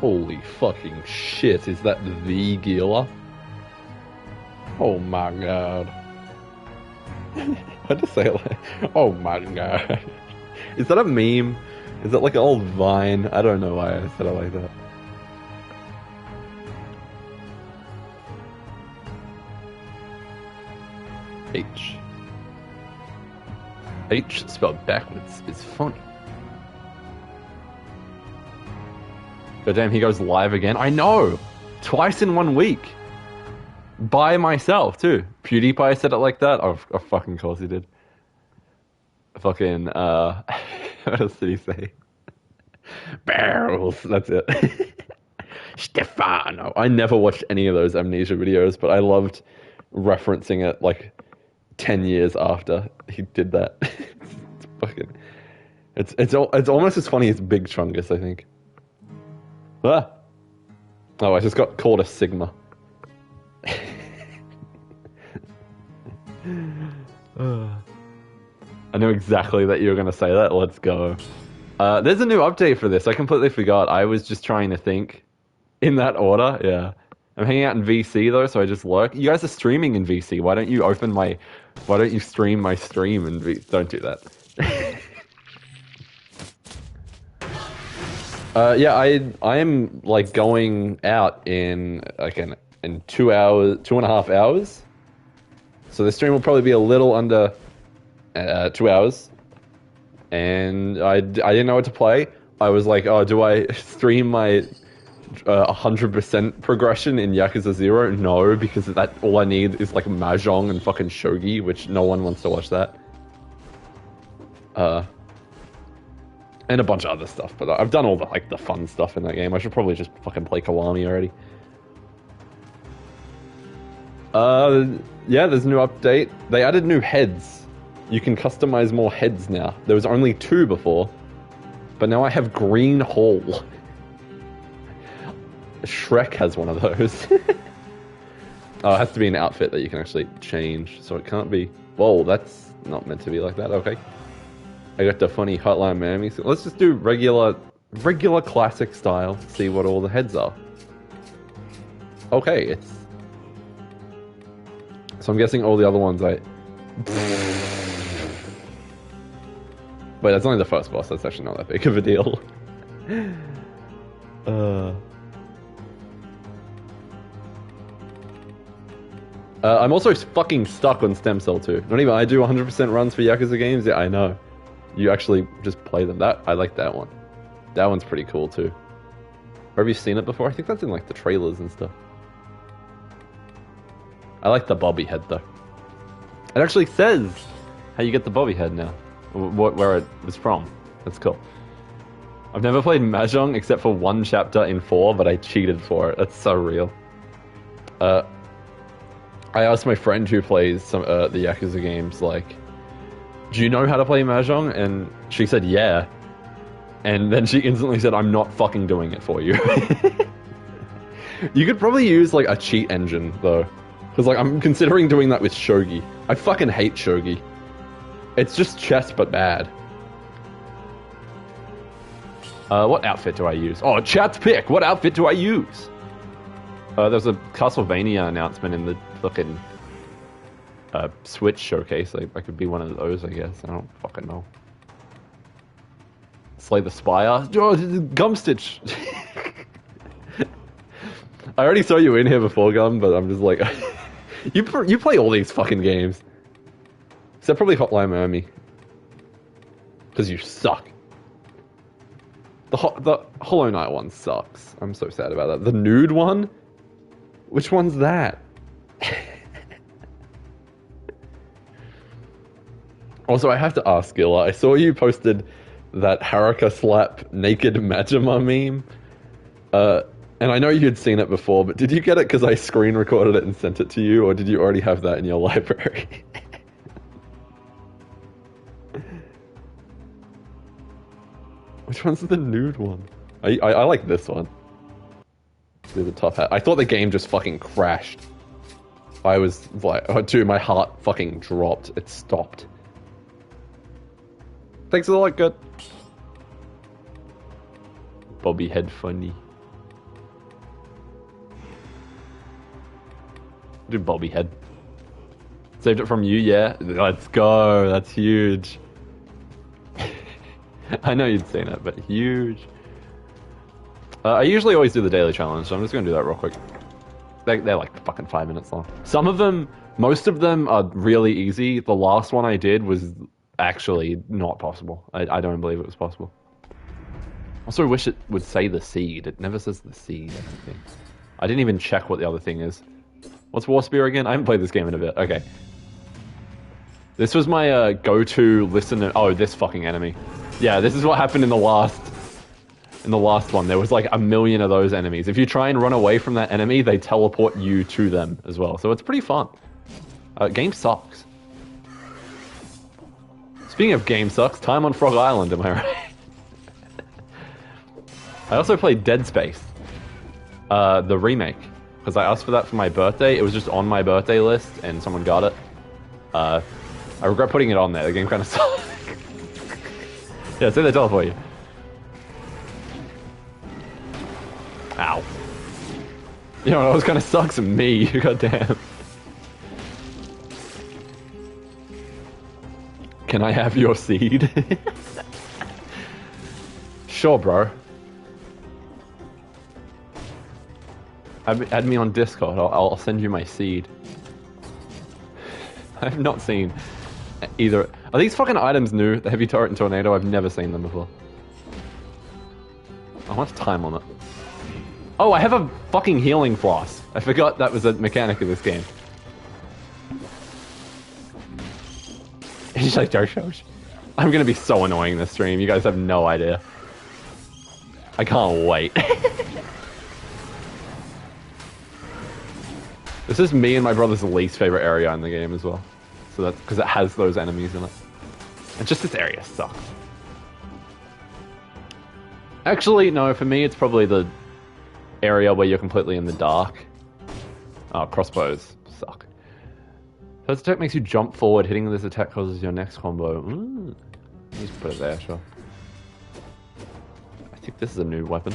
Holy fucking shit, is that the Gila? Oh my god. I just say it like, oh my god. Is that a meme? Is that like an old Vine? I don't know why I said it like that. H. H spelled backwards is funny. But damn, he goes live again. I know! Twice in 1 week. By myself, too. PewDiePie said it like that. Oh, fucking course he did. Fucking, what else did he say? Barrels, that's it. Stefano. I never watched any of those Amnesia videos, but I loved referencing it like 10 years after he did that. It's fucking... It's almost as funny as Big Chungus, I think. Ah. Oh, I just got called a Sigma. I knew exactly that you were going to say that. Let's go. There's a new update for this. I completely forgot. I was just trying to think in that order. Yeah. I'm hanging out in VC though, so I just lurk. You guys are streaming in VC. Why don't you stream my stream and don't do that. Yeah, I am like going out in like in 2 hours, 2.5 hours. So the stream will probably be a little under 2 hours. And I didn't know what to play. I was like, oh, do I stream my 100% progression in Yakuza 0? No, because that all I need is like Mahjong and fucking Shogi, which no one wants to watch that. And a bunch of other stuff, but I've done all the fun stuff in that game. I should probably just fucking play Kiwami already. Yeah, there's a new update. They added new heads. You can customize more heads now. There was only 2 before, but now I have Green Hall. Shrek has one of those. Oh, it has to be an outfit that you can actually change, so it can't be... Whoa, that's not meant to be like that. Okay. I got the funny Hotline Miami. So let's just do regular classic style. See what all the heads are. Okay, it's... So I'm guessing all the other ones I... Wait, that's only the first boss. That's actually not that big of a deal. I'm also fucking stuck on Stem Cell 2. Not even I do 100% runs for Yakuza games. Yeah, I know. You actually just play them. I like that one. That one's pretty cool too. Have you seen it before? I think that's in like the trailers and stuff. I like the Bobby head though. It actually says how you get the Bobby head now. Where it was from. That's cool. I've never played Mahjong except for 1 chapter in 4, but I cheated for it. That's so real. I asked my friend who plays some the Yakuza games, like, do you know how to play Mahjong? And she said, yeah. And then she instantly said, I'm not fucking doing it for you. You could probably use, like, a cheat engine, though. Because, like, I'm considering doing that with Shogi. I fucking hate Shogi. It's just chess, but bad. What outfit do I use? Oh, chat's pick! What outfit do I use? There's a Castlevania announcement in the fucking... Switch showcase. I could be one of those, I guess. I don't fucking know. Slay the Spire. Oh, Gumstitch. I already saw you in here before, Gum, but I'm just like, you play all these fucking games, except probably Hotline Miami, because you suck. The Hollow Knight one sucks. I'm so sad about that. The nude one. Which one's that? Also, I have to ask, Gilla, I saw you posted that Haruka slap naked Majima meme. And I know you had seen it before, but did you get it because I screen recorded it and sent it to you, or did you already have that in your library? Which one's the nude one? I like this one. Do the top hat. I thought the game just fucking crashed. I was like, oh, dude, my heart fucking dropped. It stopped. Thanks a lot, good. Bobby head funny. Do Bobby head. Saved it from you, yeah? Let's go. That's huge. I know you'd seen it, but huge. I usually always do the daily challenge, so I'm just going to do that real quick. They're like fucking 5 minutes long. Some of them, most of them are really easy. The last one I did was actually not possible. I don't believe it was possible. Also wish it would say the seed. It never says the seed, I don't think. I didn't even check what the other thing is. What's War Spear again? I haven't played this game in a bit. Okay. This was my go-to listener. Oh, this fucking enemy. Yeah, this is what happened in the last one. There was like a million of those enemies. If you try and run away from that enemy, they teleport you to them as well. So it's pretty fun. Game sucks. Speaking of game sucks, Time on Frog Island, am I right? I also played Dead Space. The remake. Because I asked for that for my birthday. It was just on my birthday list, and someone got it. I regret putting it on there. The game kind of sucks. Yeah, say they teleport you. Ow. You know what else kind of sucks? Me. Goddamn. Can I have your seed? Sure, bro. Add me on Discord. I'll send you my seed. I've not seen either. Are these fucking items new? The Heavy Turret and Tornado? I've never seen them before. How much time on it? Oh, I have a fucking healing floss. I forgot that was a mechanic of this game. He's like, I'm gonna be so annoying in this stream. You guys have no idea. I can't wait. This is me and my brother's least favorite area in the game as well. So that's because it has those enemies in it. And just this area sucks. Actually, no, for me it's probably the area where you're completely in the dark. Oh, crossbows suck. First attack makes you jump forward. Hitting this attack causes your next combo. Just put it there, sure. I think this is a new weapon.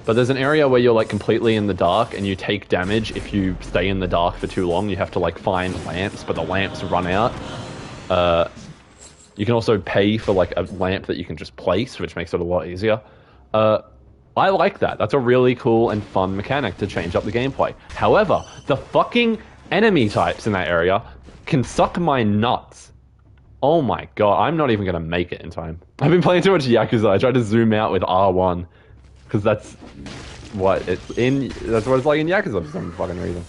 But there's an area where you're like completely in the dark and you take damage if you stay in the dark for too long. You have to like find lamps, but the lamps run out. You can also pay for like a lamp that you can just place, which makes it a lot easier. I like that. That's a really cool and fun mechanic to change up the gameplay. However, the fucking enemy types in that area can suck my nuts. Oh my god, I'm not even gonna make it in time. I've been playing too much Yakuza. I tried to zoom out with R1. Because that's what it's in. That's what it's like in Yakuza for some fucking reason.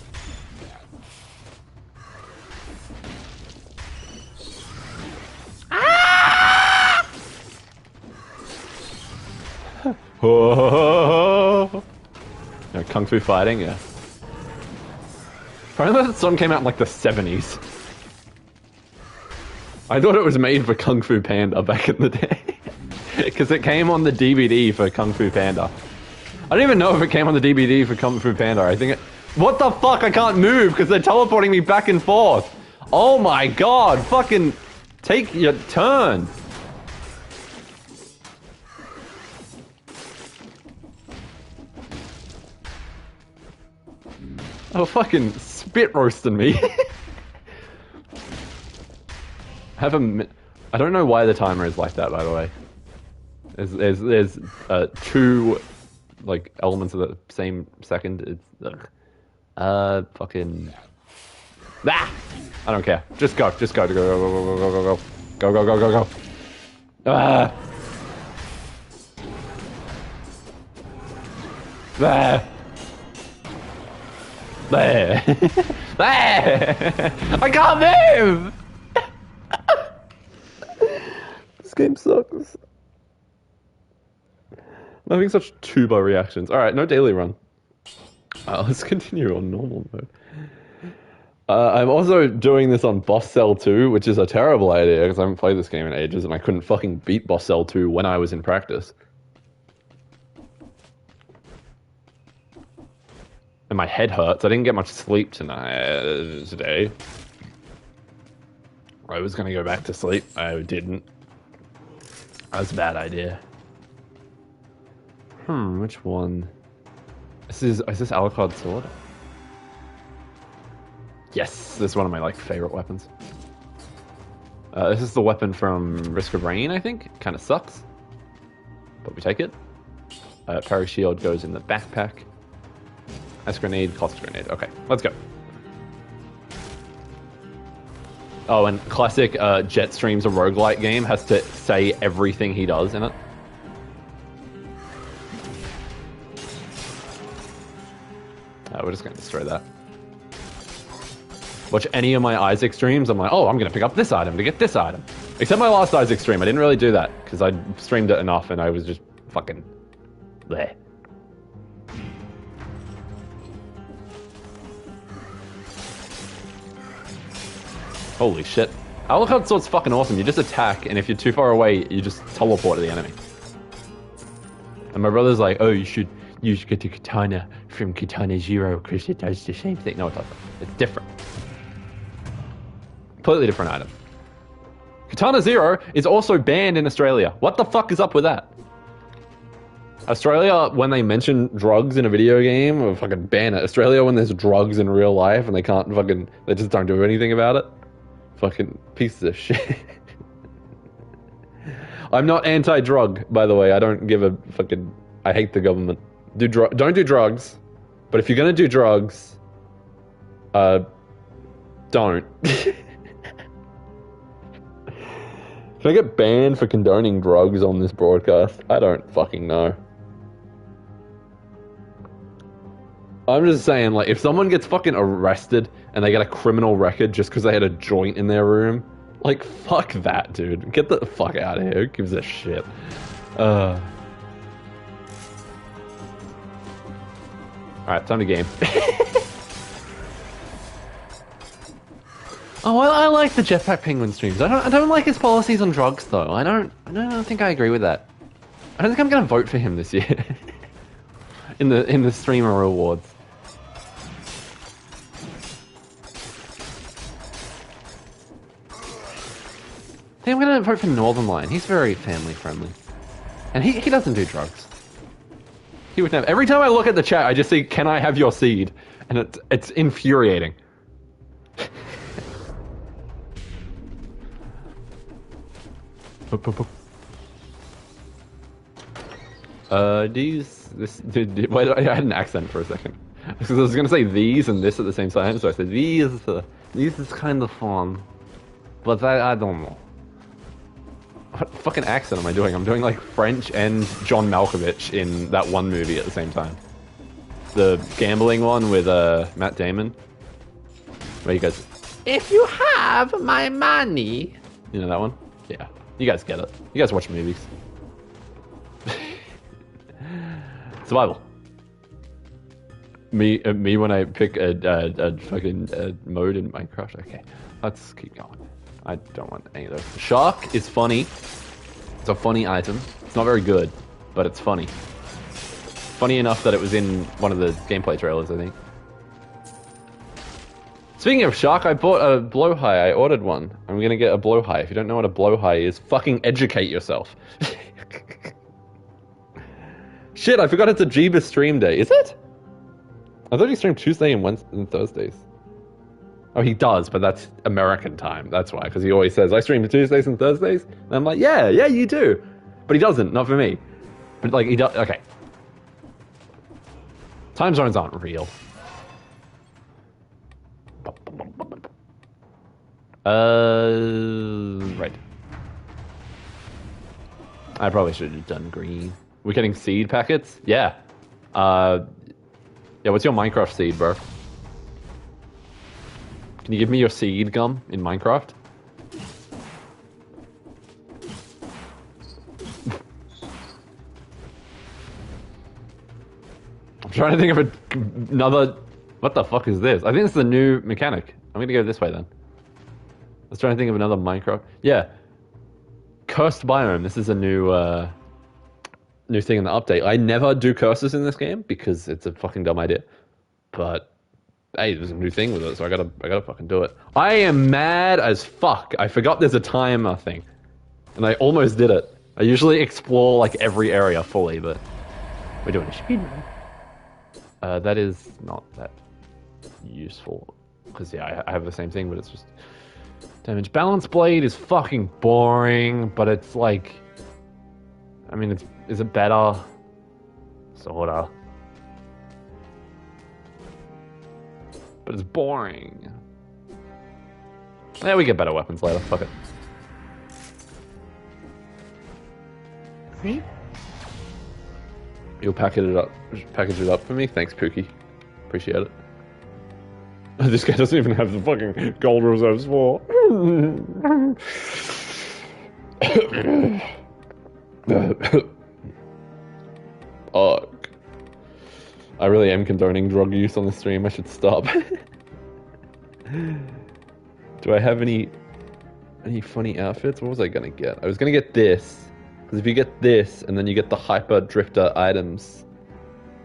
Ah! Oh! Yeah, Kung Fu fighting, yeah. Apparently that song came out in like the 70s. I thought it was made for Kung Fu Panda back in the day. Because it came on the DVD for Kung Fu Panda. I don't even know if it came on the DVD for Kung Fu Panda. I think it... What the fuck? I can't move because they're teleporting me back and forth. Oh my god. Fucking take your turn. Oh, fucking spit roasting me. I don't know why the timer is like that, by the way. There's two like elements of the same second. It's fucking ah! I don't care. Just go. Go. Ah! There. I can't move. This game sucks. I'm having such tuba reactions. Alright, no daily run. Let's continue on normal mode. I'm also doing this on Boss Cell 2, which is a terrible idea because I haven't played this game in ages and I couldn't fucking beat Boss Cell 2 when I was in practice. And my head hurts. I didn't get much sleep today. I was gonna go back to sleep. I didn't. That was a bad idea. Which one? Is this Alucard Sword? Yes, this is one of my like favorite weapons. This is the weapon from Risk of Rain, I think. Kind of sucks, but we take it. Parry shield goes in the backpack. Ice grenade, cost grenade. Okay, let's go. Oh, and classic Jetstream's a roguelike game has to say everything he does in it. We're just going to destroy that. Watch any of my Isaac streams, I'm like, oh, I'm going to pick up this item to get this item. Except my last Isaac stream, I didn't really do that, because I streamed it enough and I was just fucking bleh. Holy shit. Alucard Sword's fucking awesome. You just attack, and if you're too far away, you just teleport to the enemy. And my brother's like, oh, you should get the katana from Katana Zero, because it does the same thing. No, it doesn't. It's different. Completely different item. Katana Zero is also banned in Australia. What the fuck is up with that? Australia, when they mention drugs in a video game, will fucking ban it. Australia, when there's drugs in real life and they can't fucking, they just don't do anything about it. Fucking pieces of shit. I'm not anti-drug, by the way. I don't give a fucking, I hate the government. Don't do drugs. But if you're gonna do drugs, don't. Can I get banned for condoning drugs on this broadcast? I don't fucking know. I'm just saying, like, if someone gets fucking arrested and they get a criminal record just because they had a joint in their room, like, fuck that, dude. Get the fuck out of here. Who gives a shit? Alright, time to game. Oh, well, I like the Jetpack Penguin streams. I don't like his policies on drugs, though. I don't think I agree with that. I don't think I'm gonna vote for him this year. in the streamer awards. I think I'm gonna vote for Northernlion. He's very family friendly. And he doesn't do drugs. He would never. Every time I look at the chat, I just see, can I have your seed? And it's infuriating. Wait, I had an accent for a second. Because I was going to say these and this at the same time, so I said these is kind of fun. But I don't know. What fucking accent am I doing? I'm doing like French and John Malkovich in that one movie at the same time. The gambling one with Matt Damon. Where he goes, if you have my money. You know that one? Yeah. You guys get it. You guys watch movies. Survival. Me when I pick a fucking mode in Minecraft. Okay, let's keep going. I don't want any of those. Shark is funny. It's a funny item. It's not very good, but it's funny. Funny enough that it was in one of the gameplay trailers, I think. Speaking of shark, I bought a blowhigh. I ordered one. I'm gonna get a blowhigh. If you don't know what a blowhigh is, fucking educate yourself. Shit, I forgot it's a Jeebus stream day. Is it? I thought he streamed Tuesday and Wednesday and Thursdays. Oh, he does, but that's American time. That's why, because he always says, I stream Tuesdays and Thursdays. And I'm like, yeah, you do. But he doesn't, not for me. But like, he does, okay. Time zones aren't real. Right. I probably should have done green. We're getting seed packets? Yeah. Yeah, what's your Minecraft seed, bro? Can you give me your seed gum in Minecraft? I'm trying to think of another... What the fuck is this? I think it's the new mechanic. I'm gonna go this way then. I was trying to think of another Minecraft. Yeah. Cursed biome. This is a new new thing in the update. I never do curses in this game because it's a fucking dumb idea. But hey, there's a new thing with it, so I gotta fucking do it. I am mad as fuck. I forgot there's a timer thing. And I almost did it. I usually explore like every area fully, but we're doing a speedrun. That is not that useful. Because, yeah, I have the same thing, but it's just damage. Balance Blade is fucking boring, but it's like... I mean, is it better? Sorta. But it's boring. Yeah, we get better weapons later. Fuck it. You'll package it up for me? Thanks, Pookie. Appreciate it. This guy doesn't even have the fucking gold reserves for. Ugh. I really am condoning drug use on the stream. I should stop. Do I have any funny outfits? What was I gonna get? I was gonna get this. Because if you get this, and then you get the Hyper Drifter items,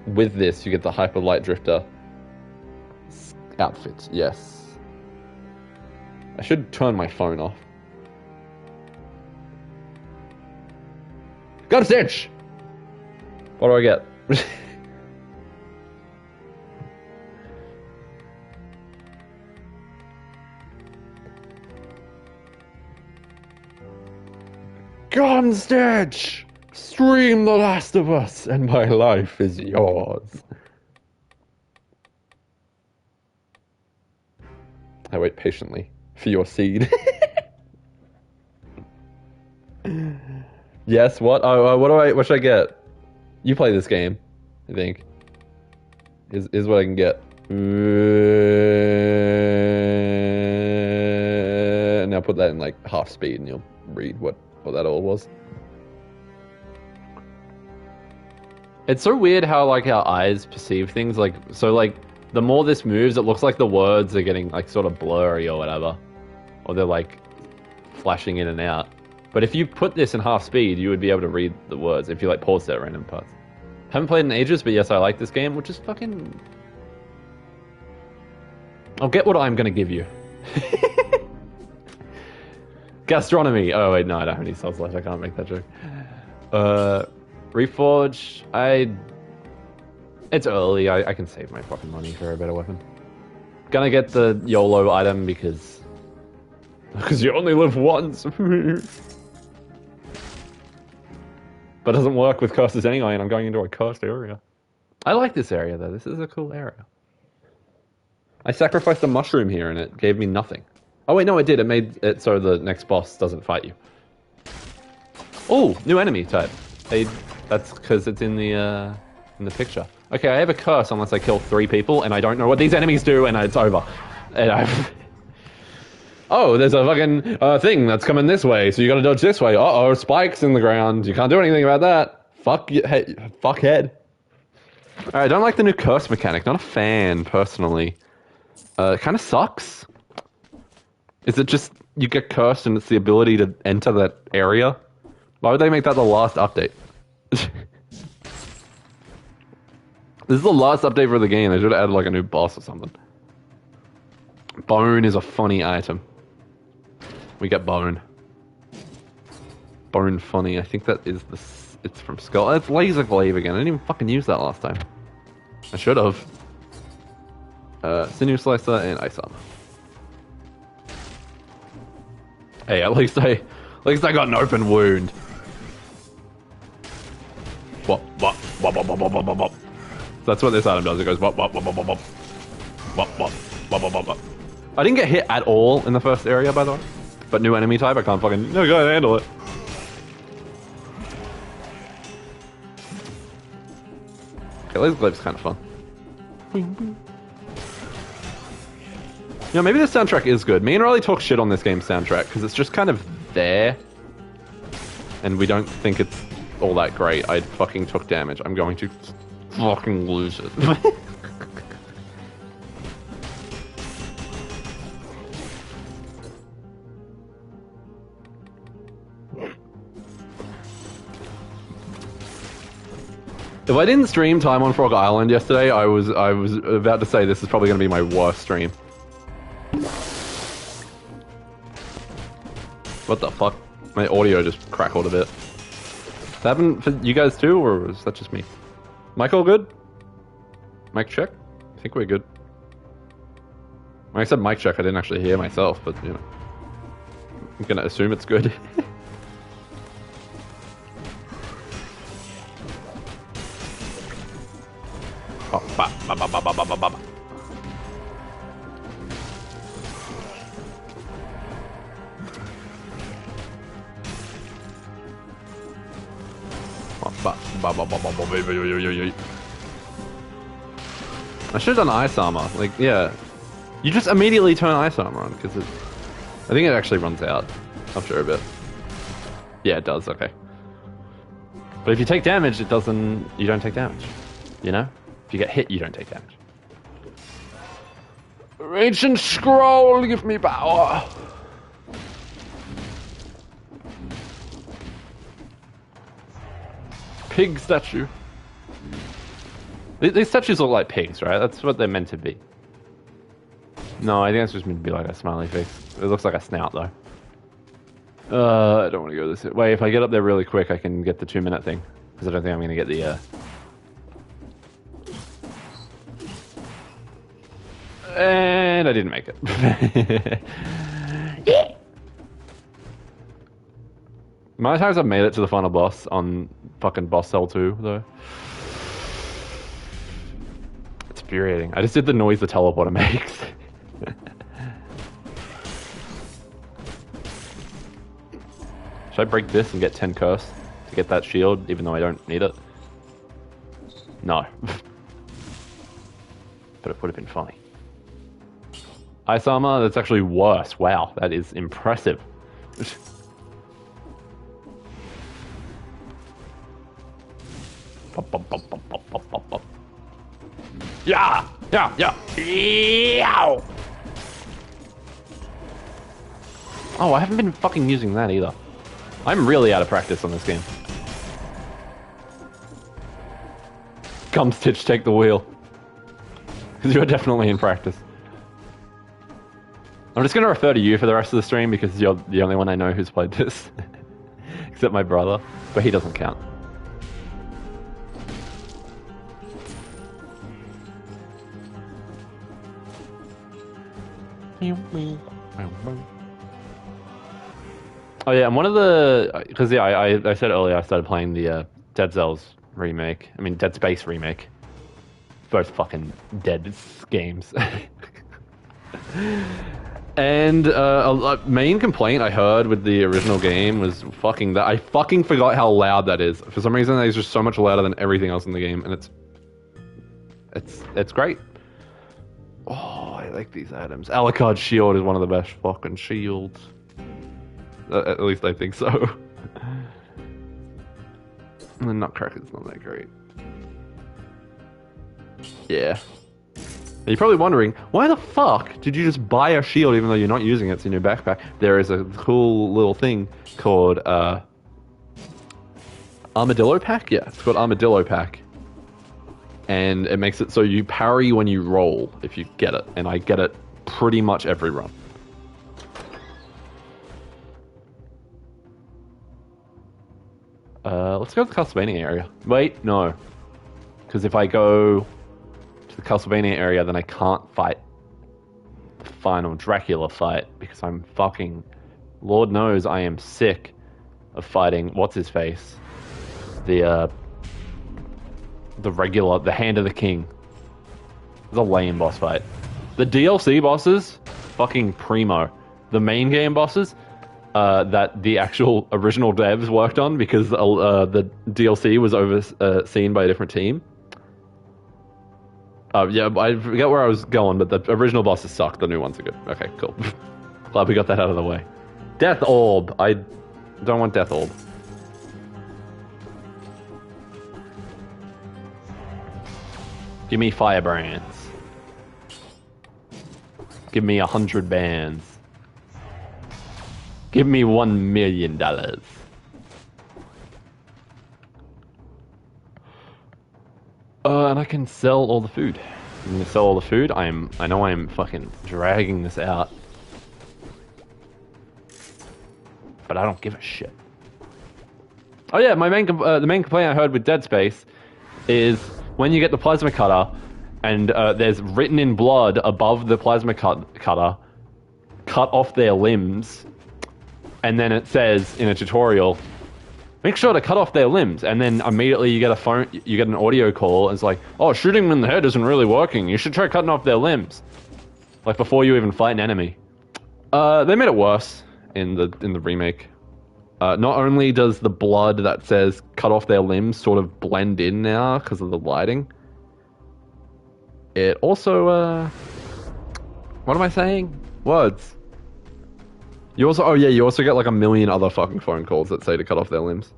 with this, you get the Hyper Light Drifter outfit. Yes. I should turn my phone off. Got a stitch! What do I get? Gun Stitch! Stream The Last of Us, and my life is yours. I wait patiently for your seed. Yes, what? Oh, what should I get? You play this game, I think. Is what I can get. Now put that in like half speed and you'll read what that all was. It's so weird how like our eyes perceive things. Like, so like the more this moves, it looks like the words are getting like sort of blurry or whatever, or they're like flashing in and out. But if you put this in half speed, you would be able to read the words if you like paused at random parts. Haven't played in ages, but yes, I like this game, which is fucking... I'll get what I'm gonna give you. Gastronomy. Oh wait, no, I don't have any souls left. I can't make that joke. Reforge. It's early. I can save my fucking money for a better weapon. Gonna get the YOLO item because you only live once. But it doesn't work with curses anyway, and I'm going into a cursed area. I like this area though. This is a cool area. I sacrificed a mushroom here, and it gave me nothing. Oh wait, no, it did. It made it so the next boss doesn't fight you. Oh, new enemy type. That's because it's in the picture. Okay, I have a curse unless I kill 3 people, and I don't know what these enemies do, and it's over. And I've... Oh, there's a fucking thing that's coming this way, so you gotta dodge this way. Uh-oh, spikes in the ground. You can't do anything about that. Fuckhead. Alright, I don't like the new curse mechanic. Not a fan, personally. It kind of sucks. Is it just you get cursed and it's the ability to enter that area? Why would they make that the last update? This is the last update for the game. They should have added like a new boss or something. Bone is a funny item. We get bone. Bone funny. I think that is it's from Skull. It's Laser Glaive again. I didn't even fucking use that last time. I should have. Sinew Slicer and Ice Armor. Hey, at least I got an open wound. Wop. That's what this item does. It goes wop. I didn't get hit at all in the first area, by the way. But new enemy type, I can't handle it. Okay, Laser Glaive's kind of fun. You know, maybe the soundtrack is good. Me and Riley talk shit on this game's soundtrack because it's just kind of there. And we don't think it's all that great. I fucking took damage. I'm going to fucking lose it. If I didn't stream Time on Frog Island yesterday, I was about to say this is probably going to be my worst stream. What the fuck? My audio just crackled a bit. Does that happen for you guys too, or is that just me? Mic all good? Mic check? I think we're good. When I said mic check, I didn't actually hear myself, but you know, I'm gonna assume it's good. Oh, ba, ba, ba, ba, ba, ba, ba, ba. Oh, ba, ba, ba, ba, ba, ba, ba, ba. I should have done ice armor. Like, yeah, you just immediately turn ice armor on because it. I think it actually runs out after a bit. Yeah, it does. Okay. But if you take damage, it doesn't. You don't take damage. You know. If you get hit, you don't take damage. Ancient scroll, give me power. Pig statue. These statues look like pigs, right? That's what they're meant to be. No, I think it's just meant to be like a smiley face. It looks like a snout, though. I don't want to go this way. If I get up there really quick, I can get the 2-minute thing. Because I don't think I'm going to get the... And I didn't make it. Yeah. My times I've made it to the final boss on fucking Boss Cell 2, though. It's infuriating. I just did the noise the teleporter makes. Should I break this and get 10 curse to get that shield, even though I don't need it? No. But it would have been funny. Ice armor, that's actually worse. Wow, that is impressive. Yeah! Yeah! Yeah! Yeah! Oh, I haven't been fucking using that either. I'm really out of practice on this game. Come, Stitch, take the wheel. Because you're definitely in practice. I'm just going to refer to you for the rest of the stream because you're the only one I know who's played this. Except my brother, but he doesn't count. Oh yeah, and one of the... Because yeah, I said earlier I started playing the Dead Cells remake. I mean, Dead Space remake. Both fucking dead games. And a main complaint I heard with the original game was fucking that I fucking forgot how loud that is. For some reason, that is just so much louder than everything else in the game, and it's great. Oh, I like these items. Alucard's shield is one of the best fucking shields. At least I think so. And the Nutcracker's not that great. Yeah. You're probably wondering, why the fuck did you just buy a shield even though you're not using it? It's in your backpack. There is a cool little thing called Armadillo Pack? Yeah, it's called Armadillo Pack. And it makes it so you parry when you roll if you get it. And I get it pretty much every run. Let's go to the Castlevania area. Wait, no. Because if I go to the Castlevania area, then I can't fight the final Dracula fight because I'm fucking... Lord knows I am sick of fighting... What's-his-face? The regular... The Hand of the King. It's a lame boss fight. The DLC bosses, fucking primo. The main game bosses... that the actual original devs worked on because the DLC was overseen by a different team. Yeah, I forget where I was going, but the original bosses suck. The new ones are good. Okay, cool. Glad we got that out of the way. Death Orb. I don't want Death Orb. Give me Firebrands. Give me 100 bands. Give me $1 million. And I can sell all the food. I'm gonna sell all the food. I know I'm fucking dragging this out, but I don't give a shit. Oh yeah, the main complaint I heard with Dead Space is when you get the plasma cutter, and there's written in blood above the plasma cutter, cut off their limbs, and then it says in a tutorial, make sure to cut off their limbs, and then immediately you get an audio call, and it's like, oh, shooting them in the head isn't really working, you should try cutting off their limbs. Like, before you even fight an enemy. They made it worse in the remake. Not only does the blood that says cut off their limbs sort of blend in now because of the lighting, it also, what am I saying? Words. You also get like a million other fucking phone calls that say to cut off their limbs.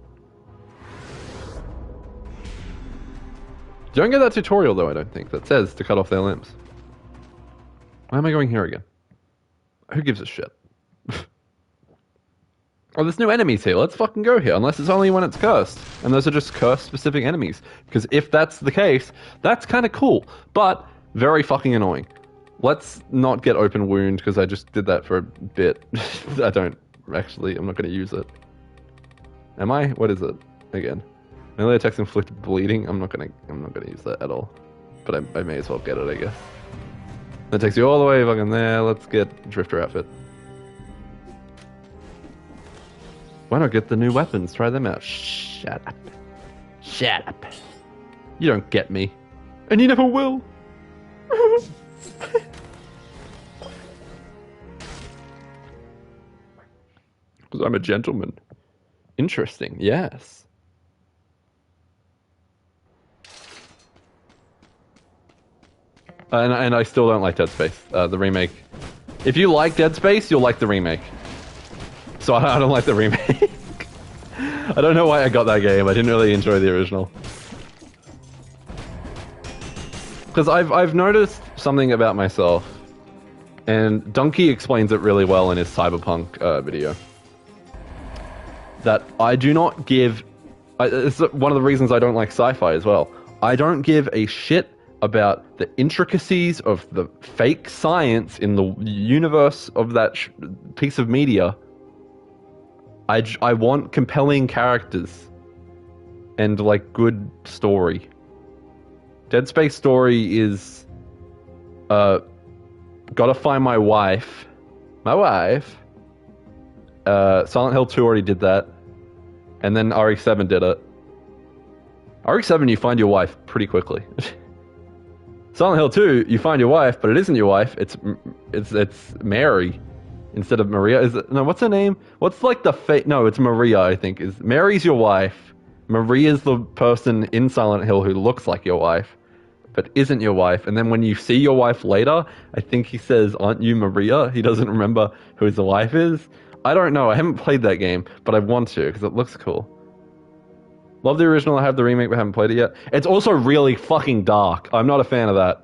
You don't get that tutorial though, I don't think, that says to cut off their limbs. Why am I going here again? Who gives a shit? Oh, there's new enemies here. Let's fucking go here. Unless it's only when it's cursed. And those are just curse-specific enemies. Because if that's the case, that's kind of cool. But very fucking annoying. Let's not get open wound, because I just did that for a bit. I don't... Actually, I'm not going to use it. Am I? What is it? Again. Melee attacks inflict bleeding. I'm not gonna use that at all. But I may as well get it, I guess. That takes you all the way fucking there. Let's get Drifter outfit. Why not get the new weapons? Try them out. Shut up. Shut up. You don't get me. And you never will. Because I'm a gentleman. Interesting, yes. And I still don't like Dead Space, the remake. If you like Dead Space, you'll like the remake. So I don't like the remake. I don't know why I got that game. I didn't really enjoy the original. Because I've noticed something about myself, and Donkey explains it really well in his Cyberpunk video. That I do not give... it's one of the reasons I don't like sci-fi as well. I don't give a shit about the intricacies of the fake science in the universe of that piece of media. I want compelling characters and like good story. Dead Space story is gotta find my wife. Silent Hill 2 already did that, and then RE7 did it. RE7 you find your wife pretty quickly. Silent Hill 2, you find your wife, but it isn't your wife. It's Mary instead of Maria. Is it, no, what's her name? What's like the no, it's Maria, I think. Is Mary's your wife. Maria's the person in Silent Hill who looks like your wife, but isn't your wife. And then when you see your wife later, I think he says, "Aren't you Maria?" He doesn't remember who his wife is. I don't know. I haven't played that game, but I want to because it looks cool. Love the original, I have the remake, but haven't played it yet. It's also really fucking dark. I'm not a fan of that.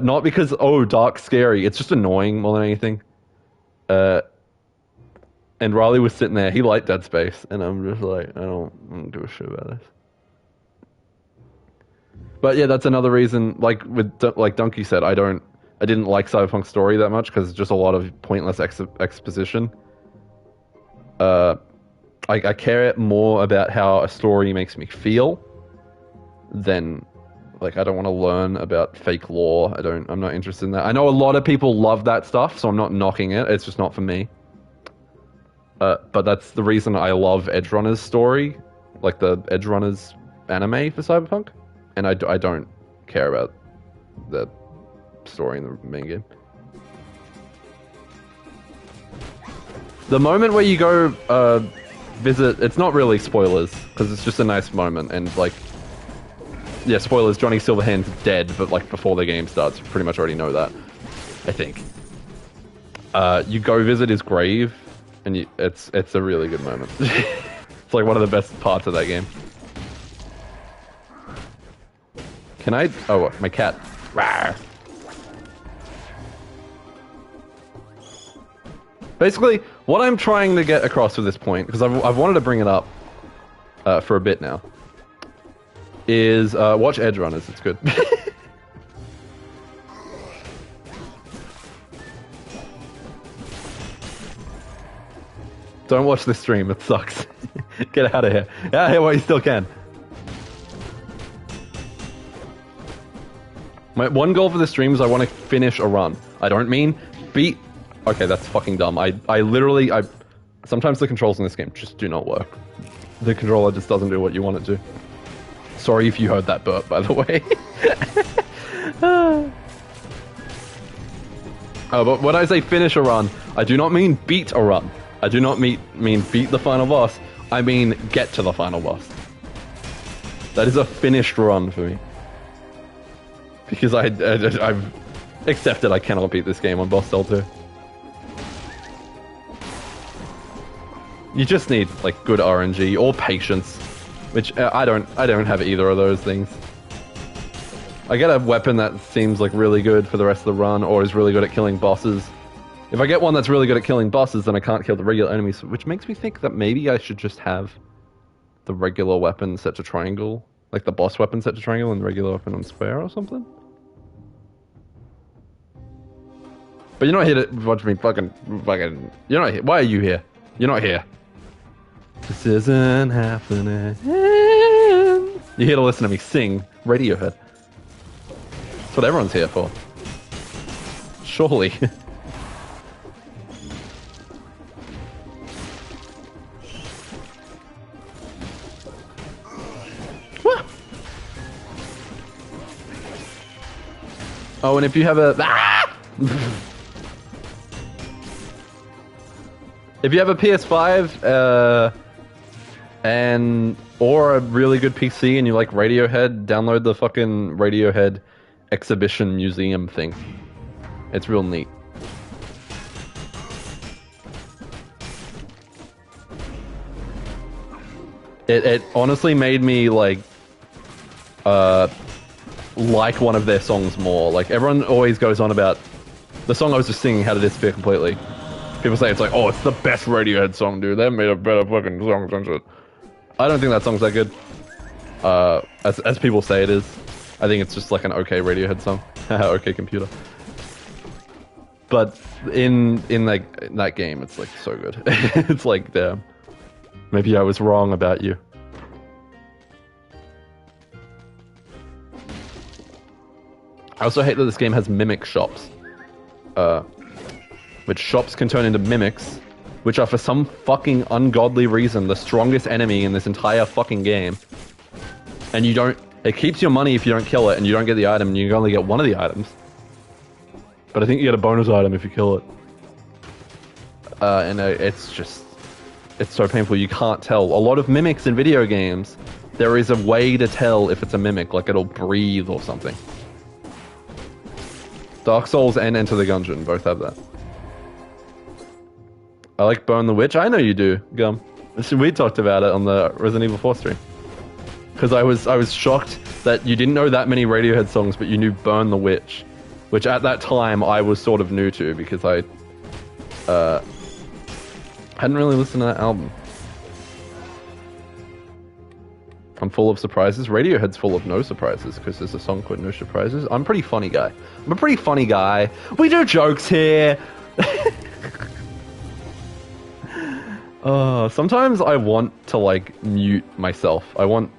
Not because, oh, dark's scary. It's just annoying more than anything. And Riley was sitting there. He liked Dead Space. And I'm just like, I don't give a shit about this. But yeah, that's another reason, like Donkey said, I didn't like Cyberpunk story that much because it's just a lot of pointless exposition. I care more about how a story makes me feel than, like, I don't want to learn about fake lore. I'm not interested in that. I know a lot of people love that stuff, so I'm not knocking it. It's just not for me. But that's the reason I love Edgerunner's story, like the Edgerunner's anime for Cyberpunk, and I don't care about the story in the main game. The moment where you go visit, it's not really spoilers because it's just a nice moment, and like, yeah, spoilers, Johnny Silverhand's dead, but like before the game starts, you pretty much already know that, I think. You go visit his grave, and it's a really good moment. It's like one of the best parts of that game. Can I? Oh, my cat. Rawr. Basically, what I'm trying to get across with this point, because I've wanted to bring it up for a bit now, is watch Edgerunners. It's good. Don't watch this stream. It sucks. Get out of here. Get out of here while you still can. My one goal for the stream is I want to finish a run. I don't mean beat... Okay, that's fucking dumb. I literally... Sometimes the controls in this game just do not work. The controller just doesn't do what you want it to. Sorry if you heard that burp, by the way. But when I say finish a run, I do not mean beat a run. I do not mean beat the final boss. I mean get to the final boss. That is a finished run for me. Because I've accepted I cannot beat this game on Boss Cell 2. You just need like good RNG or patience, which I don't have either of those things. I get a weapon that seems like really good for the rest of the run, or is really good at killing bosses. If I get one that's really good at killing bosses, then I can't kill the regular enemies, which makes me think that maybe I should just have the regular weapon set to triangle, like the boss weapon set to triangle and the regular weapon on square or something. But you're not here to watch me fucking. You're not here. Why are you here? You're not here. This isn't happening. You're here to listen to me sing Radiohead. That's what everyone's here for. Surely. Oh, and if you have a... If you have a PS5, or a really good PC and you like Radiohead, download the fucking Radiohead exhibition museum thing. It's real neat. It honestly made me like one of their songs more. Like everyone always goes on about the song I was just singing, How to Disappear Completely. People say it's like, oh, it's the best Radiohead song, dude. They made a better fucking song and shit. I don't think that song's that good. As people say it is. I think it's just like an okay Radiohead song. Okay computer. But in that game, it's like so good. It's like, damn. Maybe I was wrong about you. I also hate that this game has mimic shops. Which shops can turn into mimics, which are for some fucking ungodly reason the strongest enemy in this entire fucking game. And you don't... It keeps your money if you don't kill it, and you don't get the item, and you can only get one of the items. But I think you get a bonus item if you kill it. And it's just... It's so painful, you can't tell. A lot of mimics in video games, there is a way to tell if it's a mimic, like it'll breathe or something. Dark Souls and Enter the Gungeon both have that. I like Burn the Witch. I know you do, Gum. We talked about it on the Resident Evil 4 stream. Because I was shocked that you didn't know that many Radiohead songs, but you knew Burn the Witch. Which at that time I was sort of new to, because I hadn't really listened to that album. I'm full of surprises. Radiohead's full of no surprises, because there's a song called No Surprises. I'm a pretty funny guy. I'm a pretty funny guy. We do jokes here! Sometimes I want to, like, mute myself. I want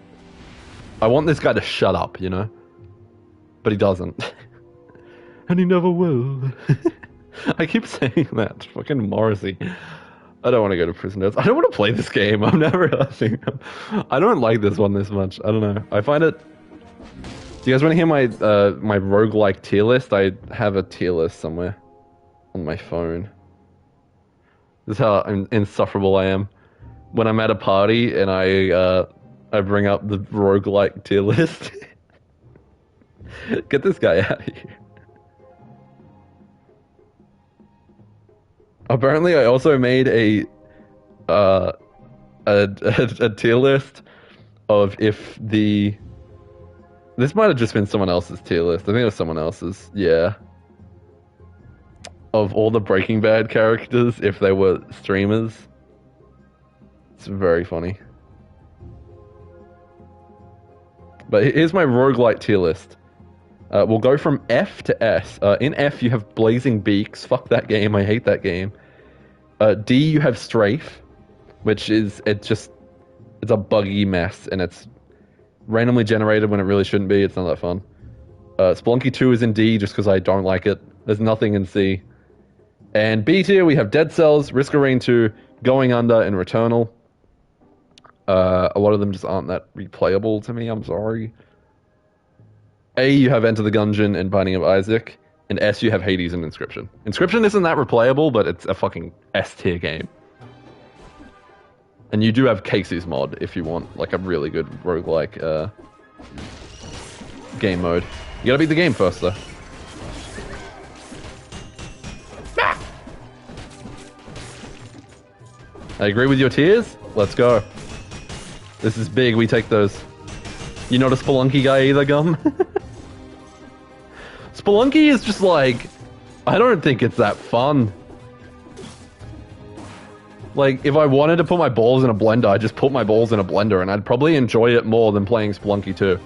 this guy to shut up, you know? But he doesn't. And he never will. I keep saying that. Fucking Morrissey. I don't want to go to prison notes. I don't want to play this game. I'm never realizing. I don't like this one this much. I don't know. I find it... Do you guys want to hear my my roguelike tier list? I have a tier list somewhere on my phone. This is how insufferable I am. When I'm at a party and I bring up the roguelike tier list. Get this guy out of here. Apparently, I also made a tier list of if the... This might have just been someone else's tier list. I think it was someone else's, yeah. Of all the Breaking Bad characters, if they were streamers. It's very funny. But here's my roguelite tier list. We'll go from F to S. In F, you have Blazing Beaks. Fuck that game. I hate that game. D, you have Strafe, which is... It's a buggy mess, and it's randomly generated when it really shouldn't be. It's not that fun. Spelunky 2 is in D just because I don't like it. There's nothing in C. And B tier, we have Dead Cells, Risk of Rain 2, Going Under, and Returnal. A lot of them just aren't that replayable to me, I'm sorry. A, you have Enter the Gungeon and Binding of Isaac. And S, you have Hades and Inscription. Inscription isn't that replayable, but it's a fucking S tier game. And you do have Casey's mod if you want like a really good roguelike game mode. You gotta beat the game first though. I agree with your tiers. Let's go. This is big, we take those. You're not a Spelunky guy either, Gum? Spelunky is just like... I don't think it's that fun. Like, if I wanted to put my balls in a blender, I'd just put my balls in a blender, and I'd probably enjoy it more than playing Spelunky 2.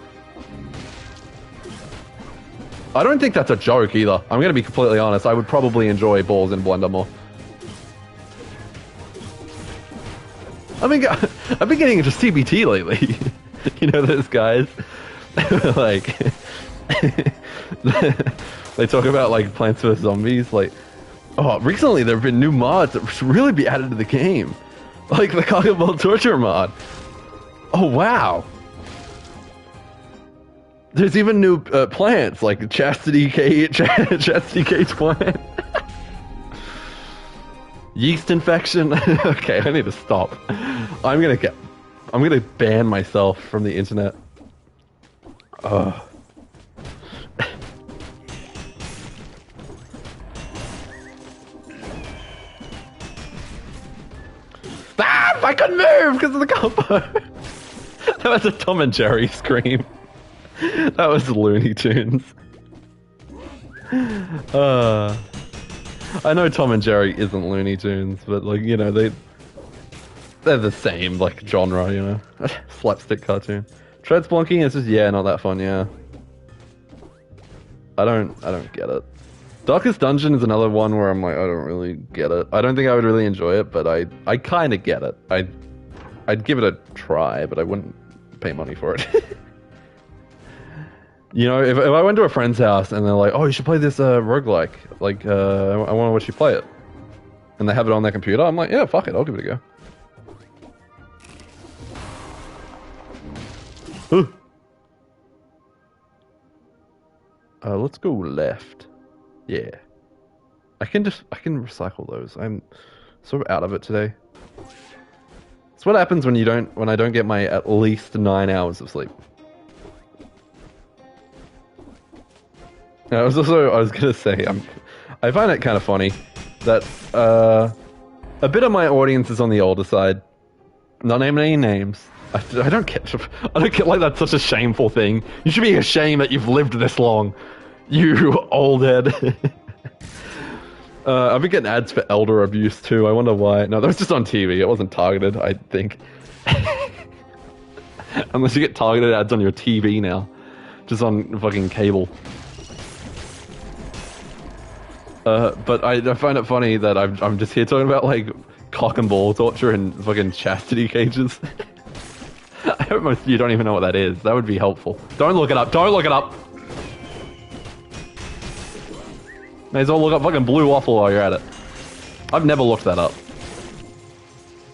I don't think that's a joke either. I'm gonna be completely honest, I would probably enjoy balls in blender more. I've been getting into CBT lately. You know those guys? Like... they talk about, like, Plants vs. Zombies, like... Oh, recently there have been new mods that should really be added to the game. Like the Cockable Torture mod. Oh, wow. There's even new plants, like Chastity Cage plant. Yeast infection. Okay, I need to stop. I'm gonna ban myself from the internet. Ugh. Ah! I couldn't move because of the combo! That was a Tom and Jerry scream. That was Looney Tunes. I know Tom and Jerry isn't Looney Tunes, but like, you know, they're the same, like, genre, you know? Slapstick cartoon. Tread Spelunking is just, yeah, not that fun, yeah. I don't get it. Darkest Dungeon is another one where I'm like, I don't really get it. I don't think I would really enjoy it, but I kind of get it. I'd give it a try, but I wouldn't pay money for it. You know, if I went to a friend's house and they're like, oh, you should play this roguelike, like, I want to watch you play it, and they have it on their computer, I'm like, yeah, fuck it, I'll give it a go. Let's go left. Yeah. I can recycle those. I'm sort of out of it today. It's what happens when I don't get my at least 9 hours of sleep. I was gonna say, I find it kind of funny that a bit of my audience is on the older side. Not naming any names. I don't get like that's such a shameful thing. You should be ashamed that you've lived this long, you old head. I've been getting ads for elder abuse too. I wonder why. No, that was just on TV. It wasn't targeted, I think. Unless you get targeted ads on your TV now, just on fucking cable. But I find it funny that I'm just here talking about like cock and ball torture and fucking chastity cages. I hope most of you don't even know what that is. That would be helpful. Don't look it up. Don't look it up. May as well look up fucking Blue Waffle while you're at it. I've never looked that up.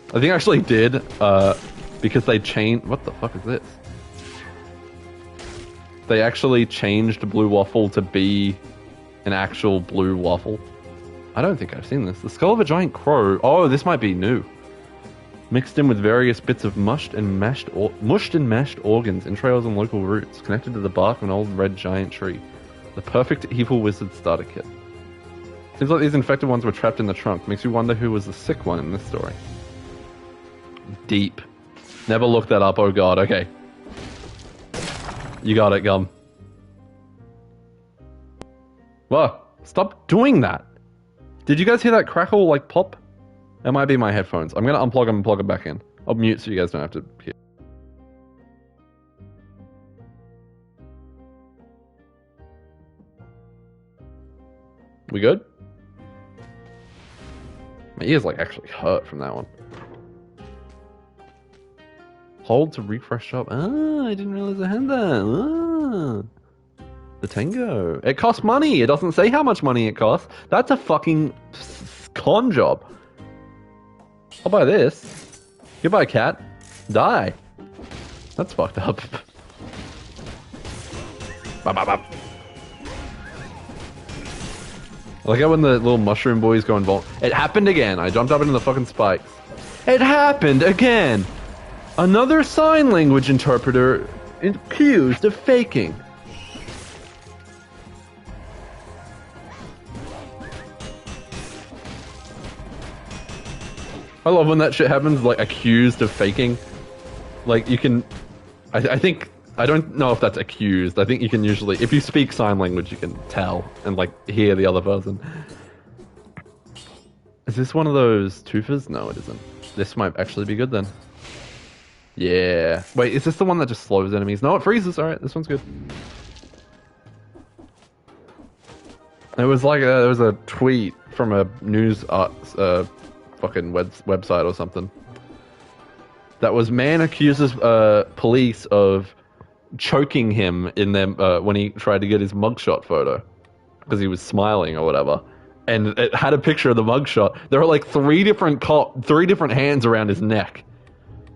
I think I actually did, because they changed... What the fuck is this? They actually changed Blue Waffle to be an actual blue waffle. I don't think I've seen this. The skull of a giant crow. Oh, this might be new. Mixed in with various bits of mushed and mashed organs, entrails, and local roots, connected to the bark of an old red giant tree. The perfect evil wizard starter kit. Seems like these infected ones were trapped in the trunk. Makes you wonder who was the sick one in this story. Deep. Never looked that up, oh god, okay. You got it, Gum. Whoa, stop doing that! Did you guys hear that crackle, like, pop? That might be my headphones. I'm gonna unplug them and plug them back in. I'll mute so you guys don't have to hear. We good? My ears, like, actually hurt from that one. Hold to refresh up. Ah, I didn't realize I had that. Ah. The Tango. It costs money. It doesn't say how much money it costs. That's a fucking con job. I'll buy this. Goodbye, cat. Die. That's fucked up. Bop, bop, bop. I like how when the little mushroom boys go involved. It happened again. I jumped up into the fucking spikes. It happened again. Another sign language interpreter accused of faking. I love when that shit happens, like accused of faking. Like you can, I think, I don't know if that's accused. I think you can usually, if you speak sign language, you can tell and like hear the other person. Is this one of those twofers? No, it isn't. This might actually be good then. Yeah. Wait, is this the one that just slows enemies? No, it freezes. Alright, this one's good. It was like, there was a tweet from a news fucking website or something. That was man accuses police of choking him in them when he tried to get his mugshot photo because he was smiling or whatever, and it had a picture of the mugshot. There were like three different hands around his neck,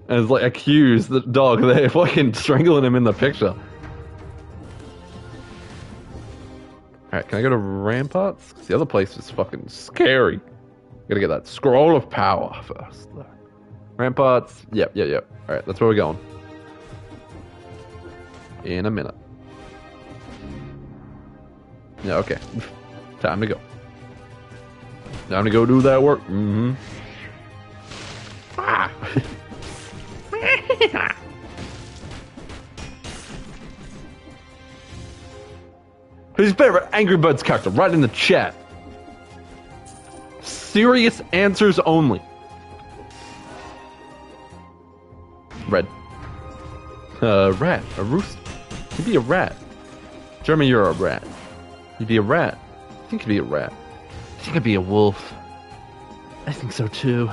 and it's like accused the dog. They're fucking strangling him in the picture. Alright, can I go to Ramparts? 'Cause the other place is fucking scary. Gotta get that scroll of power first. Ramparts. Yep. Alright, that's where we're going. In a minute. Yeah, okay. Time to go. Time to go do that work. Mm-hmm. Ah. Who's your favorite Angry Birds character? Right in the chat. Serious answers only. Red. Rat. A rooster. You'd be a rat. Jeremy, you're a rat. You'd be a rat. I think you'd be a rat. I think I'd be a wolf. I think so too.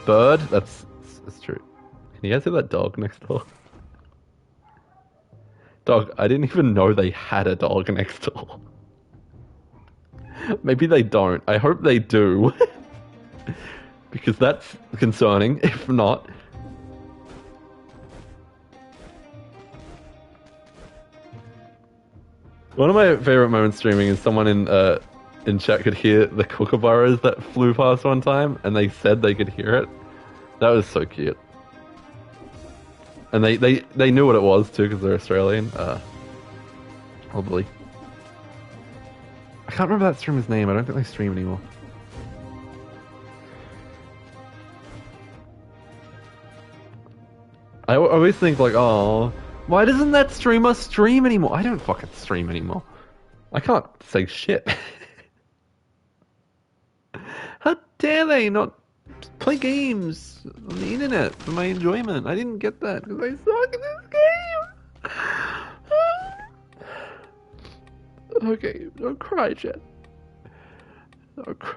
Bird? That's true. Can you guys see that dog next door? Dog, I didn't even know they had a dog next door. Maybe they don't. I hope they do. Because that's concerning, if not. One of my favorite moments streaming is someone in chat could hear the kookaburras that flew past one time, and they said they could hear it. That was so cute. And they knew what it was too, because they're Australian. Probably. I can't remember that streamer's name. I don't think they stream anymore. I always think like, oh, why doesn't that streamer stream anymore? I don't fucking stream anymore. I can't say shit. How dare they not play games on the internet for my enjoyment? I didn't get that because I suck at this game. Okay, don't cry, chat. Don't cry.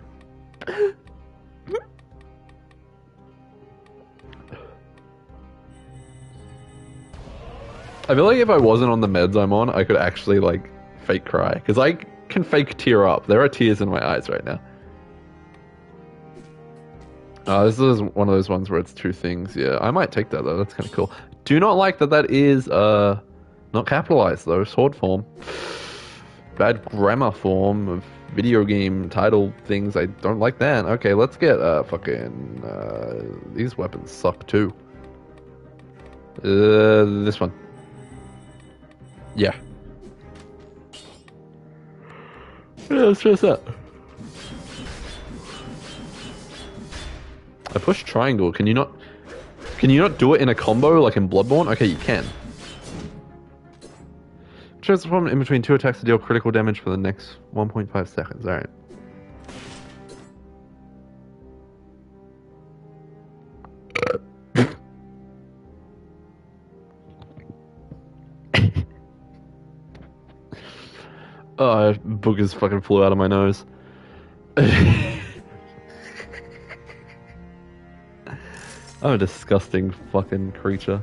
I feel like if I wasn't on the meds I'm on, I could actually, like, fake cry. Because I can fake tear up. There are tears in my eyes right now. This is one of those ones where it's two things. Yeah, I might take that, though. That's kind of cool. Do not like that that is, not capitalized, though. Sword form. Bad grammar form of video game title things. I don't like that. Okay, let's get, these weapons suck, too. This one. Yeah. Yeah, let's try that. I push triangle. Can you not do it in a combo like in Bloodborne? Okay, you can. Transform in between two attacks to deal critical damage for the next 1.5 seconds. Alright. Oh, boogers fucking flew out of my nose. I'm a disgusting fucking creature.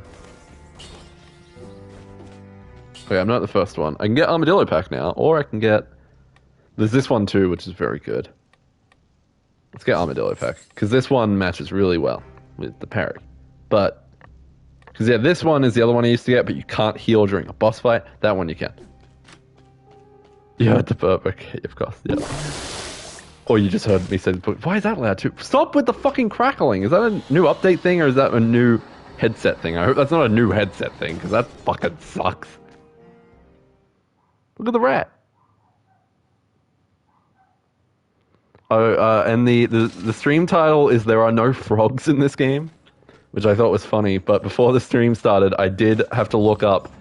Okay, I'm not at the first one. I can get Armadillo Pack now, or I can get... There's this one too, which is very good. Let's get Armadillo Pack, because this one matches really well with the parry. But, because yeah, this one is the other one I used to get, but you can't heal during a boss fight. That one you can. You heard the burp, okay, of course, yeah. Or you just heard me say the book. Why is that loud too? Stop with the fucking crackling. Is that a new update thing, or is that a new headset thing? I hope that's not a new headset thing, because that fucking sucks. Look at the rat. Oh, and the stream title is There Are No Frogs in This Game, which I thought was funny, but before the stream started, I did have to look up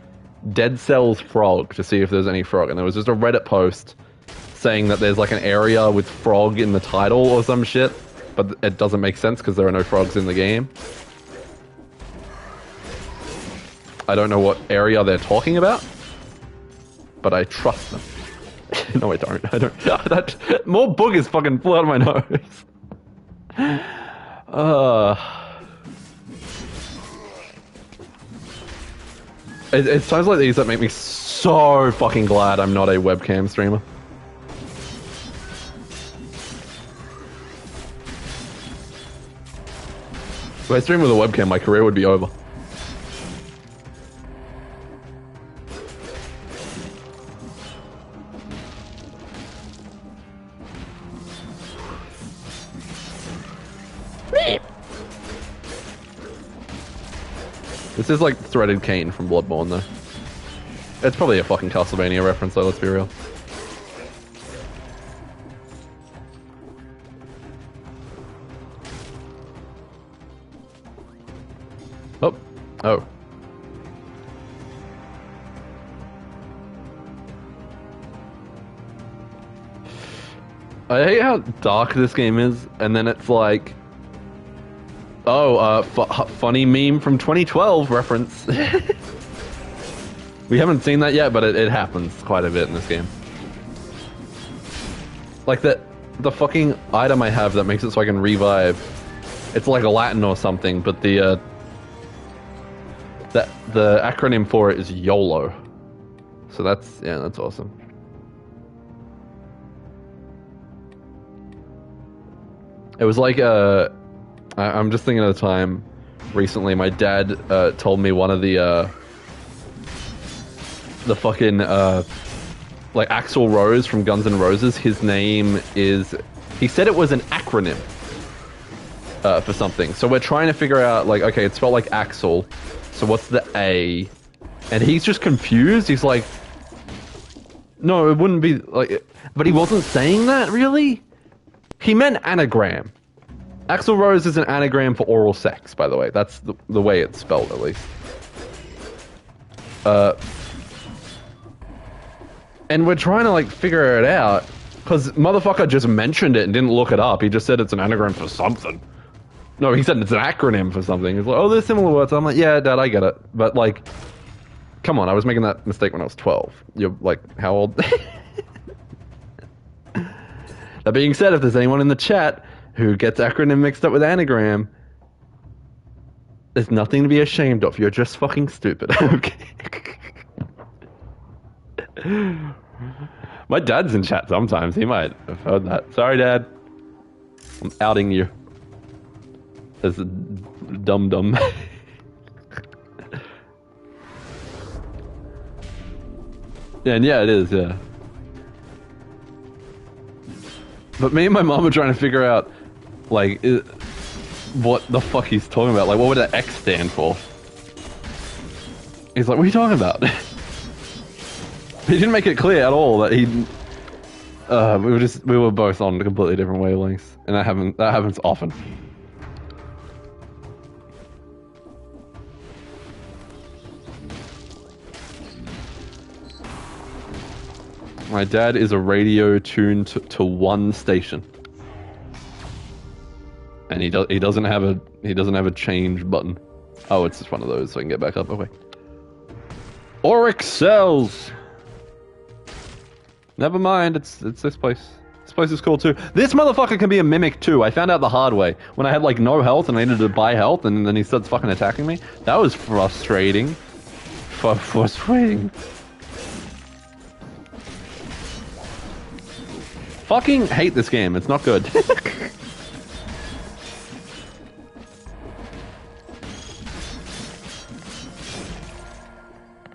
Dead Cells Frog to see if there's any frog, and there was just a Reddit post saying that there's like an area with frog in the title or some shit, but it doesn't make sense because there are no frogs in the game. I don't know what area they're talking about, but I trust them. No, I don't. I don't. That, more boogers fucking flew out of my nose. It's times like these that make me so fucking glad I'm not a webcam streamer. If I streamed with a webcam, my career would be over. This is like Threaded Cane from Bloodborne, though. It's probably a fucking Castlevania reference, though, let's be real. Oh. Oh. I hate how dark this game is, and then it's like... Oh, funny meme from 2012 reference. We haven't seen that yet, but it happens quite a bit in this game. Like the fucking item I have that makes it so I can revive. It's like a Latin or something, but the acronym for it is YOLO. So that's awesome. It was like I'm just thinking of the time recently. My dad told me one of the fucking like Axl Rose from Guns N' Roses. His name is. He said it was an acronym for something. So we're trying to figure out like, okay, it's spelled like Axel. So what's the A? And he's just confused. He's like, no, it wouldn't be like. But he wasn't saying that really. He meant anagram. Axl Rose is an anagram for oral sex, by the way. That's the way it's spelled, at least. And we're trying to, like, figure it out, because motherfucker just mentioned it and didn't look it up. He just said it's an anagram for something. No, he said it's an acronym for something. He's like, oh, there's similar words. I'm like, yeah, Dad, I get it. But, like, come on, I was making that mistake when I was 12. You're, like, how old? That being said, if there's anyone in the chat who gets acronym mixed up with anagram, there's nothing to be ashamed of. You're just fucking stupid. Okay. My dad's in chat sometimes. He might have heard that. Sorry, Dad. I'm outing you as a dum-dum. And yeah, it is, yeah. But me and my mom are trying to figure out, like, what the fuck he's talking about. Like, what would that X stand for? He's like, what are you talking about? He didn't make it clear at all that he... we were both on completely different wavelengths. And that happens often. My dad is a radio tuned to one station, and he doesn't have a change button. Oh, it's just one of those, so I can get back up. Okay. Oryx cells. Never mind. It's this place. This place is cool too. This motherfucker can be a mimic too. I found out the hard way when I had like no health and I needed to buy health, and then he starts fucking attacking me. That was frustrating. Frustrating. fucking hate this game. It's not good.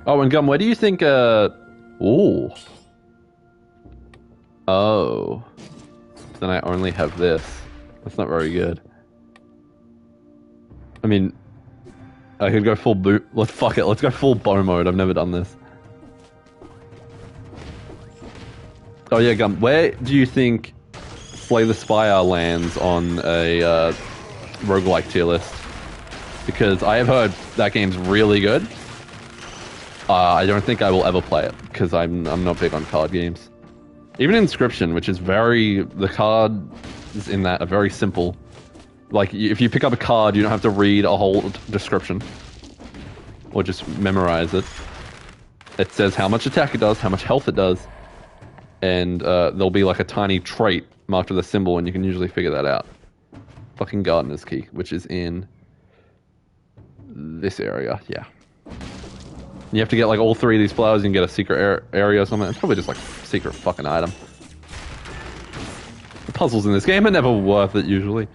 Oh, and Gum, where do you think, ooh. Oh. Then I only have this. That's not very good. I mean, I could go full boot. Fuck it. Let's go full bow mode. I've never done this. Oh yeah, Gum, where do you think Slay the Spire lands on a roguelike tier list? Because I have heard that game's really good. I don't think I will ever play it, because I'm not big on card games. Even Inscription, which is the cards in that are very simple. Like, if you pick up a card, you don't have to read a whole description. Or just memorize it. It says how much attack it does, how much health it does. And there'll be like a tiny trait marked with a symbol, and you can usually figure that out. Fucking Gardener's Key, which is in this area, yeah. You have to get like all 3 of these flowers, you can get a secret area or something. It's probably just like secret fucking item. The puzzles in this game are never worth it usually.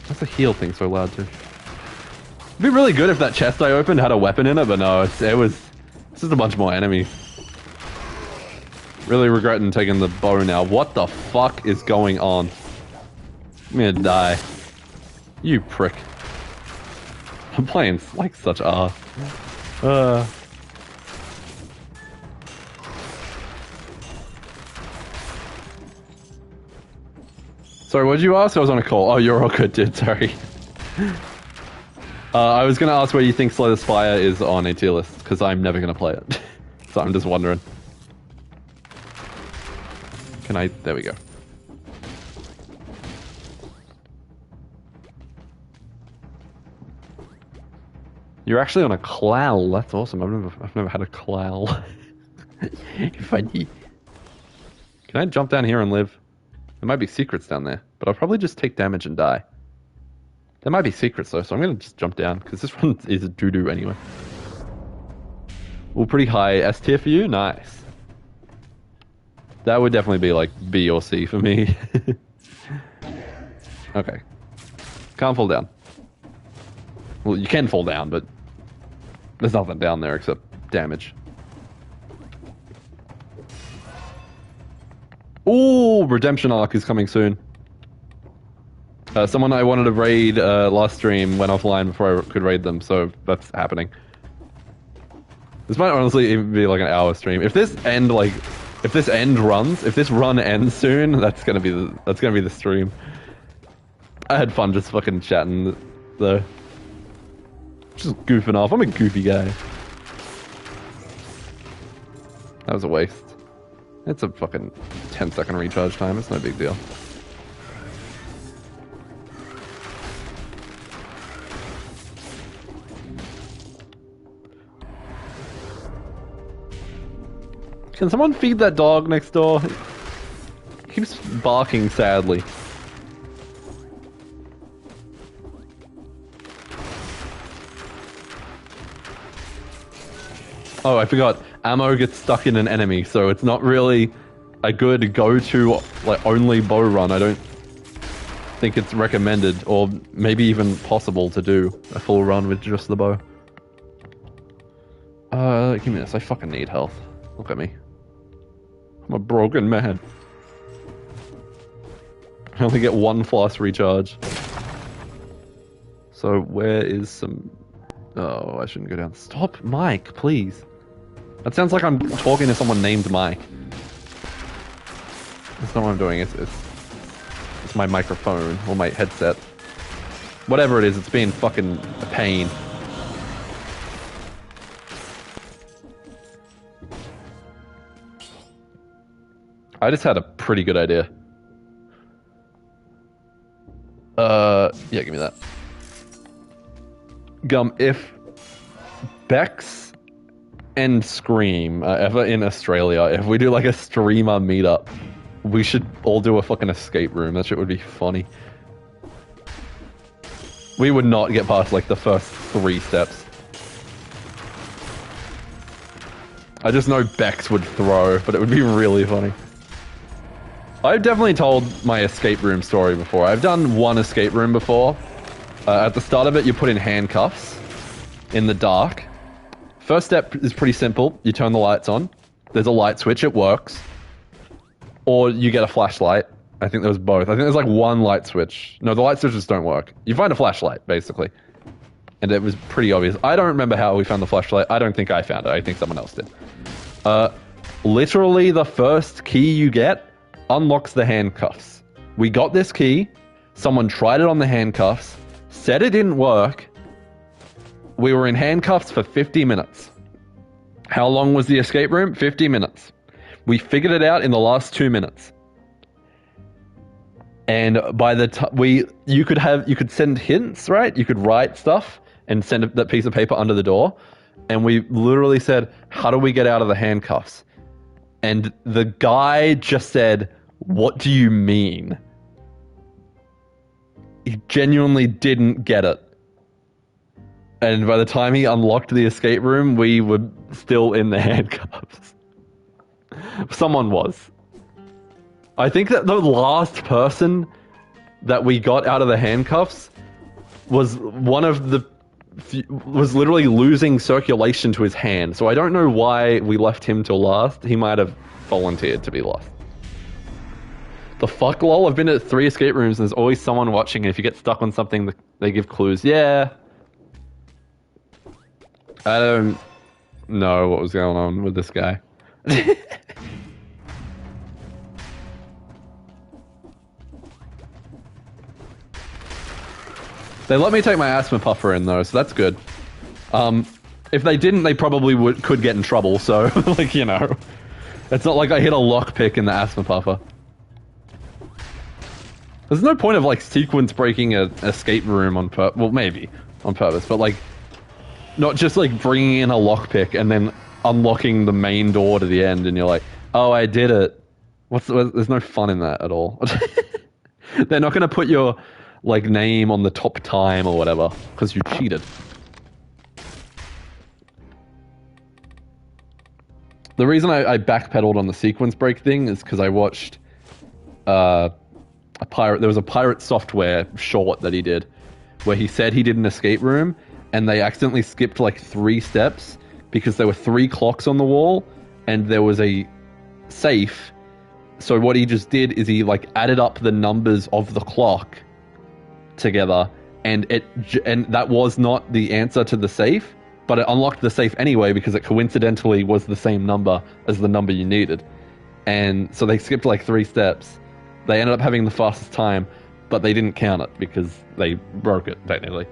What's the heal thing so loud too? It'd be really good if that chest I opened had a weapon in it, but no, it's just a bunch more enemies. Really regretting taking the bow now. What the fuck is going on? I'm gonna die. You prick. I'm playing like such ass. Sorry, what did you ask? I was on a call. Oh, you're all good, dude. Sorry. I was gonna ask where you think Slay the Spire is on a tier list, because I'm never gonna play it. So I'm just wondering. Can I? There we go. You're actually on a clowl. That's awesome. I've never had a clowl. Funny. Can I jump down here and live? There might be secrets down there, but I'll probably just take damage and die. There might be secrets though, so I'm gonna just jump down because this one is a doo-doo anyway. Well, pretty high S tier for you. Nice. That would definitely be like B or C for me. Okay. Can't fall down. Well, you can fall down, but there's nothing down there except damage. Ooh, Redemption Arc is coming soon. Someone I wanted to raid last stream went offline before I could raid them, so that's happening. This might honestly even be like an hour stream. If this run ends soon, that's gonna be the stream. I had fun just fucking chatting though. Just goofing off. I'm a goofy guy. That was a waste. It's a fucking 10-second recharge time. It's no big deal. Can someone feed that dog next door? It keeps barking sadly. Oh, I forgot. Ammo gets stuck in an enemy, so it's not really a good go-to, like, only bow run. I don't think it's recommended, or maybe even possible to do a full run with just the bow. Give me this. I fucking need health. Look at me. I'm a broken man. I only get 1 flask recharge. So where is some... Oh, I shouldn't go down. Stop, Mike, please. That sounds like I'm talking to someone named Mike. That's not what I'm doing. It's my microphone or my headset. Whatever it is, it's being fucking a pain. I just had a pretty good idea. Yeah, give me that. Gum, if Bex and Scream are ever in Australia, if we do like a streamer meetup, we should all do a fucking escape room. That shit would be funny. We would not get past like the first 3 steps. I just know Bex would throw, but it would be really funny. I've definitely told my escape room story before. I've done one escape room before. At the start of it, you put in handcuffs in the dark. First step is pretty simple. You turn the lights on. There's a light switch. It works. Or you get a flashlight. I think there was both. I think there's like one light switch. No, the light switches don't work. You find a flashlight, basically. And it was pretty obvious. I don't remember how we found the flashlight. I don't think I found it. I think someone else did. Literally, the first key you get unlocks the handcuffs. We got this key. Someone tried it on the handcuffs. Said it didn't work. We were in handcuffs for 50 minutes. How long was the escape room? 50 minutes. We figured it out in the last 2 minutes. And by the time you could send hints, right? You could write stuff and send that piece of paper under the door. And we literally said, how do we get out of the handcuffs? And the guy just said, what do you mean? He genuinely didn't get it. And by the time he unlocked the escape room, we were still in the handcuffs. Someone was. I think that the last person that we got out of the handcuffs was was literally losing circulation to his hand. So I don't know why we left him till last. He might have volunteered to be last. The fuck, lol? I've been at 3 escape rooms and there's always someone watching, and if you get stuck on something, they give clues. Yeah. I don't know what was going on with this guy. They let me take my asthma puffer in though, so that's good. If they didn't, they probably could get in trouble, so, like, you know. It's not like I hit a lockpick in the asthma puffer. There's no point of, like, sequence breaking an escape room on purpose. Well, maybe on purpose, but, like, not just, like, bringing in a lockpick and then unlocking the main door to the end and you're like, oh, I did it. There's no fun in that at all. They're not going to put your, like, name on the top time or whatever because you cheated. The reason I backpedaled on the sequence break thing is because I watched there was a Pirate Software short that he did where he said he did an escape room and they accidentally skipped like 3 steps because there were 3 clocks on the wall and there was a safe. So what he just did is he like added up the numbers of the clock together and that was not the answer to the safe, but it unlocked the safe anyway because it coincidentally was the same number as the number you needed. And so they skipped like 3 steps. They ended up having the fastest time, but they didn't count it because they broke it, technically.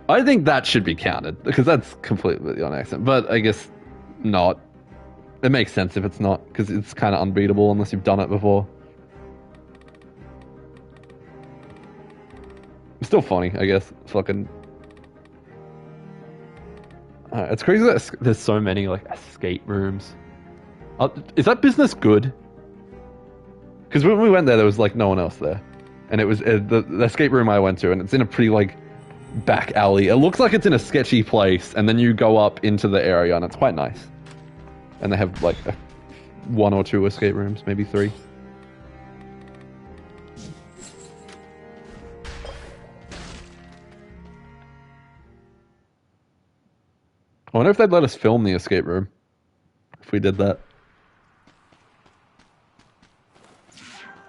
I think that should be counted, because that's completely on accident. But I guess not. It makes sense if it's not, because it's kind of unbeatable unless you've done it before. It's still funny, I guess. Fucking... it's crazy that there's so many, like, escape rooms. Is that business good? Because when we went there was, like, no one else there. And it was the escape room I went to, and it's in a pretty, like, back alley. It looks like it's in a sketchy place, and then you go up into the area, and it's quite nice. And they have, like, 1 or 2 escape rooms, maybe 3. I wonder if they'd let us film the escape room if we did that.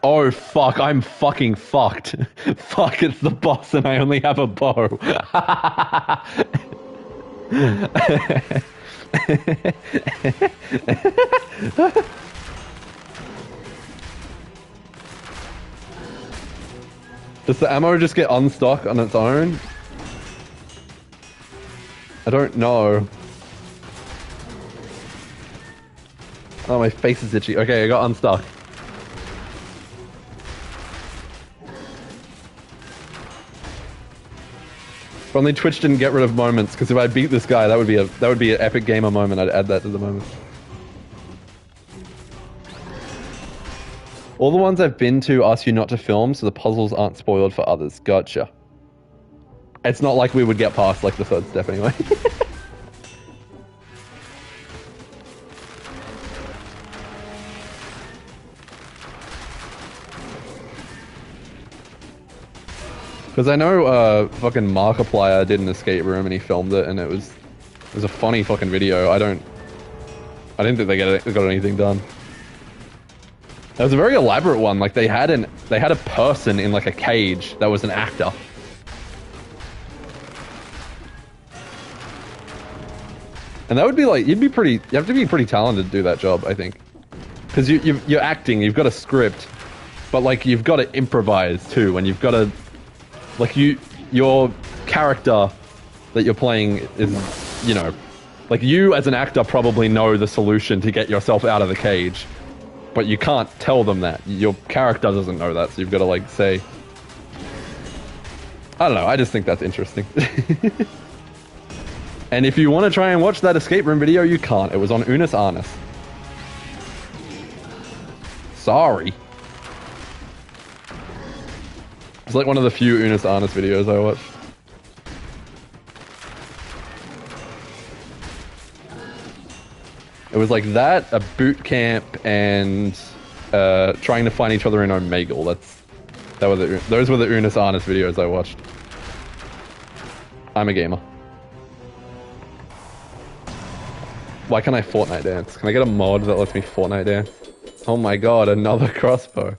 Oh, fuck, I'm fucking fucked. Fuck, it's the boss and I only have a bow. Does the ammo just get unstuck on its own? I don't know. Oh, my face is itchy. Okay, I got unstuck. If only Twitch didn't get rid of moments, because if I beat this guy, that would be an epic gamer moment. I'd add that to the moment. All the ones I've been to ask you not to film, so the puzzles aren't spoiled for others. Gotcha. It's not like we would get past like the 3rd step anyway. Because I know fucking Markiplier did an escape room and he filmed it and it was a funny fucking video. I didn't think they got anything done. It was a very elaborate one. Like they had a person in like a cage that was an actor. And that would be like, you have to be pretty talented to do that job, I think. Because you're acting, you've got a script, but like you've got to improvise too, and you've got to, like your character that you're playing is, you know, like you as an actor probably know the solution to get yourself out of the cage, but you can't tell them that. Your character doesn't know that, so you've got to like say, I don't know, I just think that's interesting. And if you want to try and watch that escape room video, you can't. It was on Unus Annus. Sorry. It's like one of the few Unus Annus videos I watched. It was like that, a boot camp, and trying to find each other in Omegle. Those were the Unus Annus videos I watched. I'm a gamer. Why can't I Fortnite dance? Can I get a mod that lets me Fortnite dance? Oh my god, another crossbow.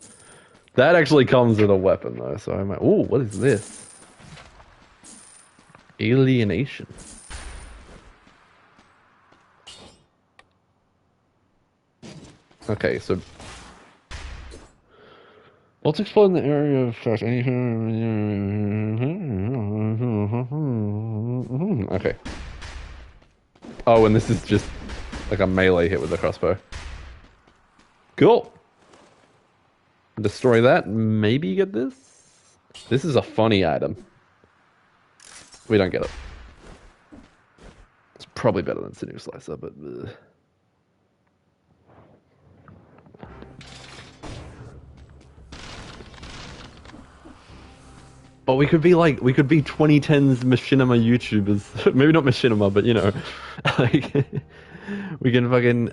That actually comes with a weapon though, so I'm like, ooh, what is this? Alienation. Okay, so let's explore in the area of trash. Okay. Oh, and this is just like a melee hit with the crossbow. Cool. Destroy that. Maybe get this. This is a funny item. We don't get it. It's probably better than Sinew Slicer, but. But we could be 2010s machinima YouTubers. Maybe not machinima, but you know, like we can fucking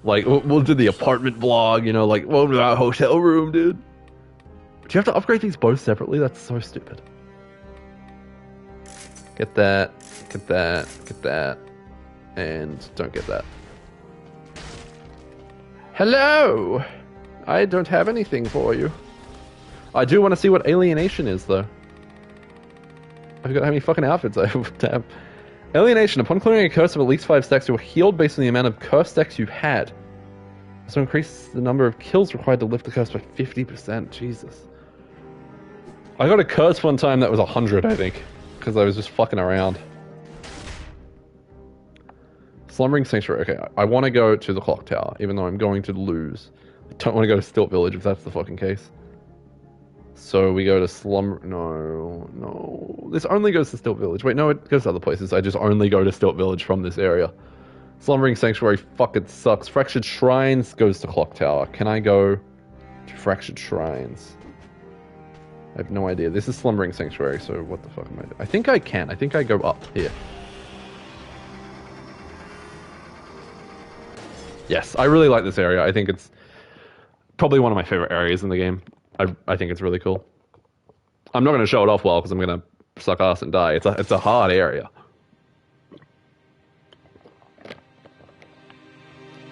like we'll do the apartment blog. You know, like welcome to our hotel room, dude. Do you have to upgrade these both separately? That's so stupid. Get that, get that, get that, and don't get that. Hello! I don't have anything for you. I do want to see what alienation is, though. I forgot how many fucking outfits I have. Alienation. Upon clearing a curse of at least 5 stacks, you are healed based on the amount of curse stacks you had. So increase the number of kills required to lift the curse by 50%. Jesus. I got a curse one time that was 100, I think. Because I was just fucking around. Slumbering Sanctuary. Okay, I want to go to the Clock Tower, even though I'm going to lose. I don't want to go to Stilt Village, if that's the fucking case. So we go to Slumber... No. This only goes to Stilt Village. Wait, no, it goes to other places. I just only go to Stilt Village from this area. Slumbering Sanctuary fucking sucks. Fractured Shrines goes to Clock Tower. Can I go to Fractured Shrines? I have no idea. This is Slumbering Sanctuary, so what the fuck am I doing? I think I can. I think I go up here. Yes, I really like this area. I think it's probably one of my favorite areas in the game. I think it's really cool. I'm not going to show it off well because I'm going to suck ass and die. It's a hard area.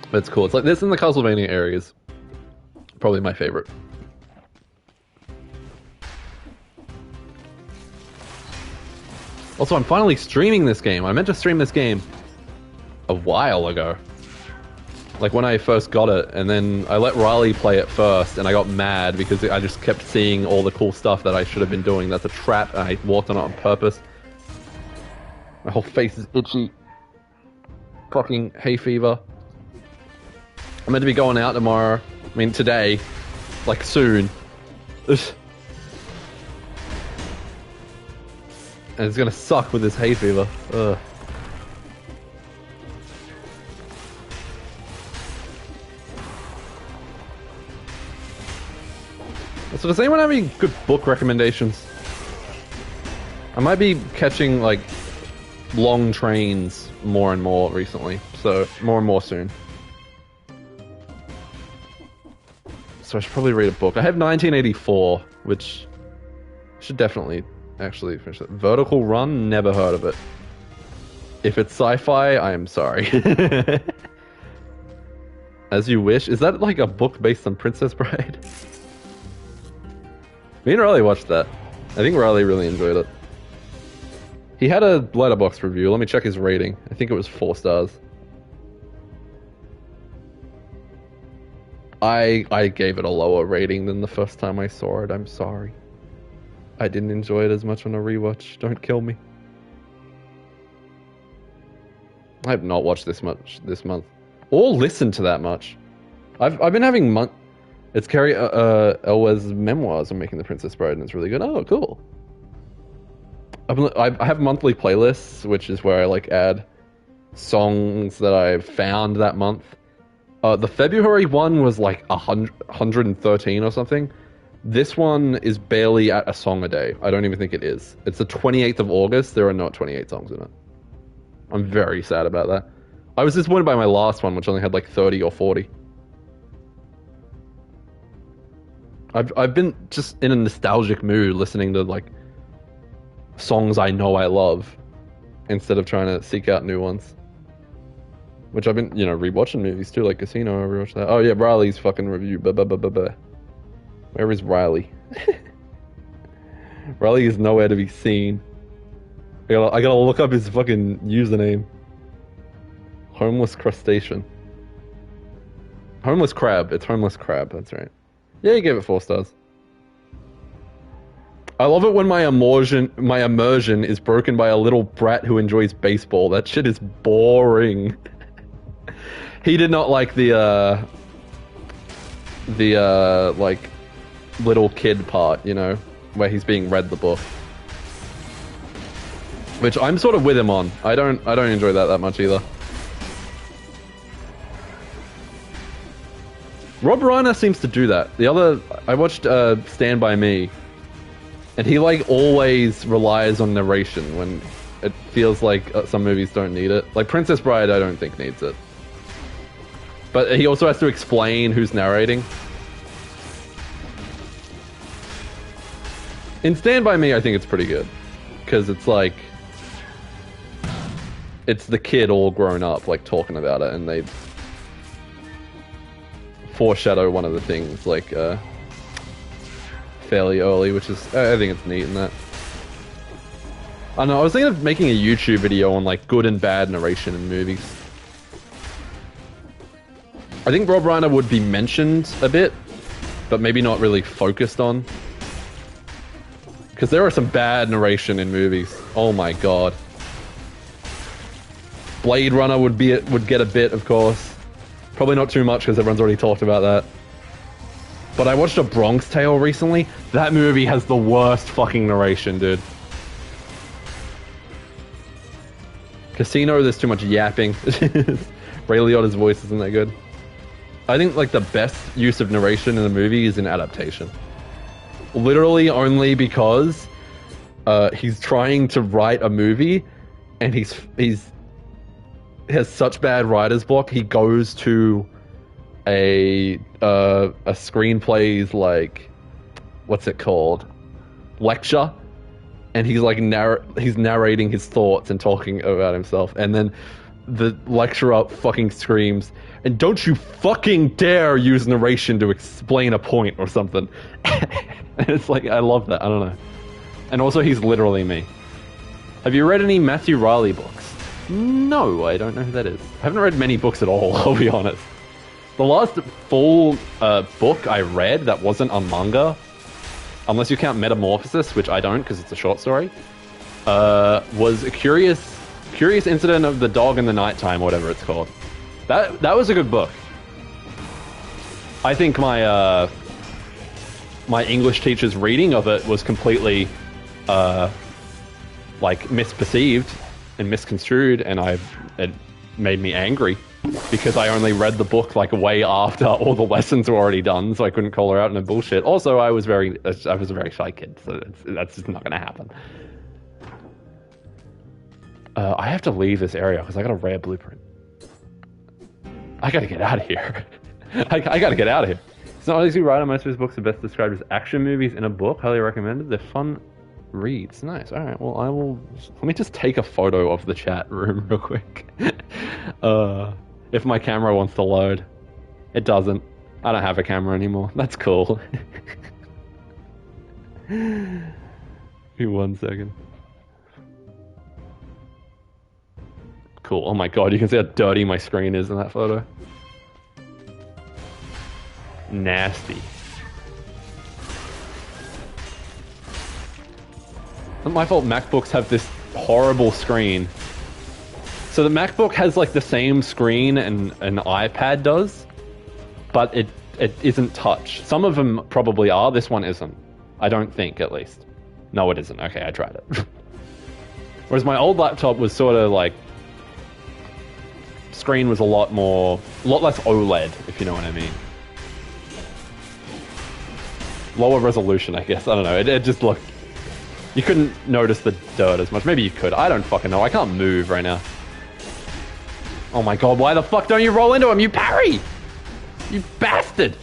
But it's cool. It's like this in the Castlevania areas. Probably my favorite. Also, I'm finally streaming this game. I meant to stream this game a while ago. Like when I first got it, and then I let Riley play it first, and I got mad because I just kept seeing all the cool stuff that I should have been doing. That's a trap, and I walked on it on purpose. My whole face is itchy. Fucking hay fever. I'm meant to be going out tomorrow. I mean, today. Like, soon. And it's gonna suck with this hay fever. Ugh. So does anyone have any good book recommendations? I might be catching, like, long trains more and more recently. So, more and more soon. So I should probably read a book. I have 1984, which Should definitely actually finish that. Vertical Run, never heard of it. If it's sci-fi, I am sorry. As You Wish. Is that like a book based on Princess Bride? Me and Riley watched that. I think Riley really enjoyed it. He had a Letterboxd review. Let me check his rating. I think it was 4 stars. I gave it a lower rating than the first time I saw it. I'm sorry. I didn't enjoy it as much on a rewatch. Don't kill me. I have not watched this much this month, or listened to that much. I've been having It's Carrie Elwes' memoirs on making the Princess Bride, and it's really good. Oh, cool. I have monthly playlists, which is where I like add songs that I've found that month. The February one was like 113 or something. This one is barely at a song a day. I don't even think it is. It's the 28th of August. There are not 28 songs in it. I'm very sad about that. I was disappointed by my last one, which only had like 30 or 40. I've been just in a nostalgic mood listening to like songs I know I love instead of trying to seek out new ones. Which I've been, rewatching movies too, like Casino. I rewatched that. Oh yeah, Riley's fucking review. Where is Riley? Riley is nowhere to be seen. I gotta look up his fucking username. Homeless crustacean. Homeless crab. It's homeless crab. That's right. Yeah, you gave it 4 stars. I love it when my immersion is broken by a little brat who enjoys baseball. That shit is boring. He did not like the like little kid part, where he's being read the book. Which I'm sort of with him on. I don't enjoy that much either. Rob Reiner seems to do that. I watched Stand By Me, and he like always relies on narration when it feels like some movies don't need it. Like Princess Bride, I don't think needs it. But he also has to explain who's narrating. In Stand By Me, I think it's pretty good. Because it's like... It's the kid all grown up, like, talking about it, and they... foreshadow one of the things, like, fairly early, which is... I think it's neat in that. I don't know, I was thinking of making a YouTube video on, like, good and bad narration in movies. I think Rob Reiner would be mentioned a bit, but maybe not really focused on. Because there are some bad narration in movies. Oh my god. Blade Runner would get a bit, of course. Probably not too much because everyone's already talked about that. But I watched A Bronx Tale recently. That movie has the worst fucking narration, dude. Casino, there's too much yapping. Ray Liotta's voice isn't that good. I think like the best use of narration in a movie is in adaptation. Literally only because he's trying to write a movie and he's has such bad writer's block. He goes to a screenplay's like, what's it called, lecture, and he's like he's narrating his thoughts and talking about himself, and then the lecturer fucking screams, and don't you fucking dare use narration to explain a point or something. And it's like, I love that. I don't know. And also, he's literally me. Have you read any Matthew Riley books? No, I don't know who that is. I haven't read many books at all, I'll be honest. The last full book I read that wasn't a manga, unless you count Metamorphosis, which I don't because it's a short story, was a Curious Incident of the Dog in the Nighttime, or whatever it's called. That was a good book. I think my my English teacher's reading of it was completely like misperceived and misconstrued, and it made me angry because I only read the book like way after all the lessons were already done, so I couldn't call her out in a bullshit. Also, I was a very shy kid, so that's just not going to happen. I have to leave this area because I got a rare blueprint. I gotta get out of here. I gotta get out of here. It's not easy to write on. Most of his books are best described as action movies in a book. Highly recommended. They're fun reads. Nice. All right. Well, I will. Let me just take a photo of the chat room real quick. If my camera wants to load, it doesn't. I don't have a camera anymore. That's cool. Give me 1 second. Cool. Oh my god, you can see how dirty my screen is in that photo. Nasty. Not my fault MacBooks have this horrible screen. So the MacBook has like the same screen an iPad does, but it isn't touch. Some of them probably are, this one isn't. I don't think, at least. No, it isn't. Okay, I tried it. Whereas my old laptop was sort of like... Screen was a lot less OLED, if you know what I mean. Lower resolution, I guess. I don't know. It just looked... You couldn't notice the dirt as much. Maybe you could. I don't fucking know. I can't move right now. Oh my god, why the fuck don't you roll into him? You parry! You bastard!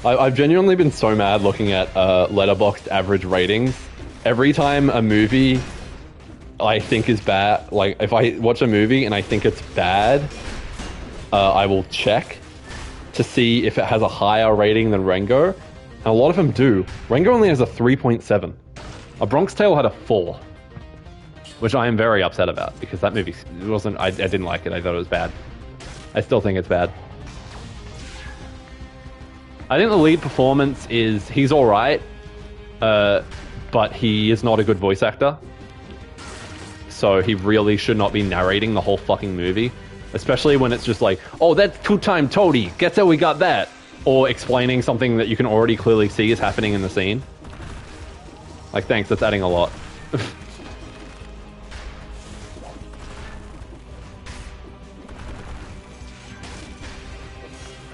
I've genuinely been so mad looking at Letterboxd average ratings. Every time a movie I think is bad, like if I watch a movie and I think it's bad, I will check to see if it has a higher rating than Rengo. And a lot of them do. Rengo only has a 3.7. A Bronx Tale had a 4. Which I am very upset about, because that movie wasn't... I didn't like it, I thought it was bad. I still think it's bad. I think the lead performance is... He's alright, but he is not a good voice actor. So he really should not be narrating the whole fucking movie. Especially when it's just like, oh, that's two-time Toady, guess how we got that? Or explaining something that you can already clearly see is happening in the scene. Like, thanks, that's adding a lot.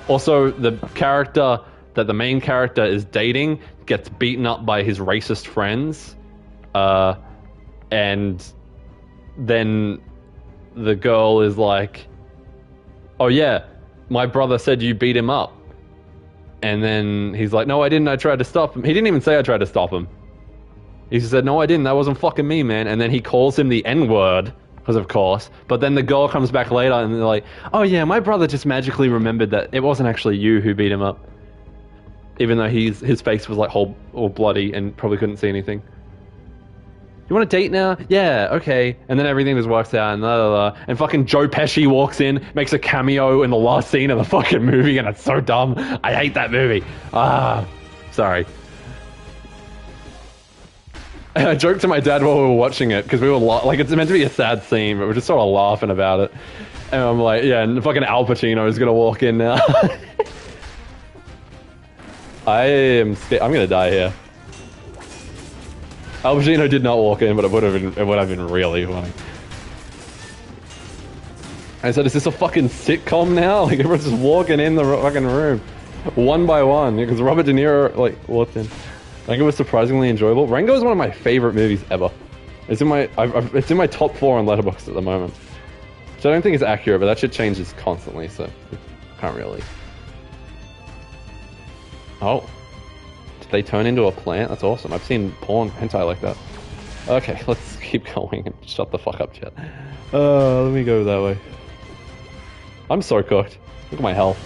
Also, the character that the main character is dating gets beaten up by his racist friends. And then the girl is like, oh yeah, my brother said you beat him up. And then he's like, no, I didn't, I tried to stop him. He didn't even say I tried to stop him. He said, no, I didn't, that wasn't fucking me, man. And then he calls him the N-word, because of course. But then the girl comes back later and they're like, oh yeah, my brother just magically remembered that it wasn't actually you who beat him up. Even though his face was like all bloody and probably couldn't see anything. You want to date now? Yeah, okay. And then everything just works out and and fucking Joe Pesci walks in, makes a cameo in the last scene of the fucking movie, and it's so dumb. I hate that movie. Sorry. I joked to my dad while we were watching it, because we were like, it's meant to be a sad scene, but we're just sort of laughing about it. And I'm like, yeah, and fucking Al Pacino is gonna walk in now. I'm gonna die here. Al Pacino did not walk in, but it would have been really funny. I said, is this a fucking sitcom now? Like, everyone's just walking in the fucking room. One by one, because Robert De Niro, like, walked in. I think it was surprisingly enjoyable. Rango is one of my favorite movies ever. It's in my top 4 on Letterboxd at the moment. Which I don't think is accurate, but that shit changes constantly, so can't really. Oh. Did they turn into a plant? That's awesome. I've seen porn hentai like that. Okay, let's keep going and shut the fuck up, chat. Let me go that way. I'm so cooked. Look at my health.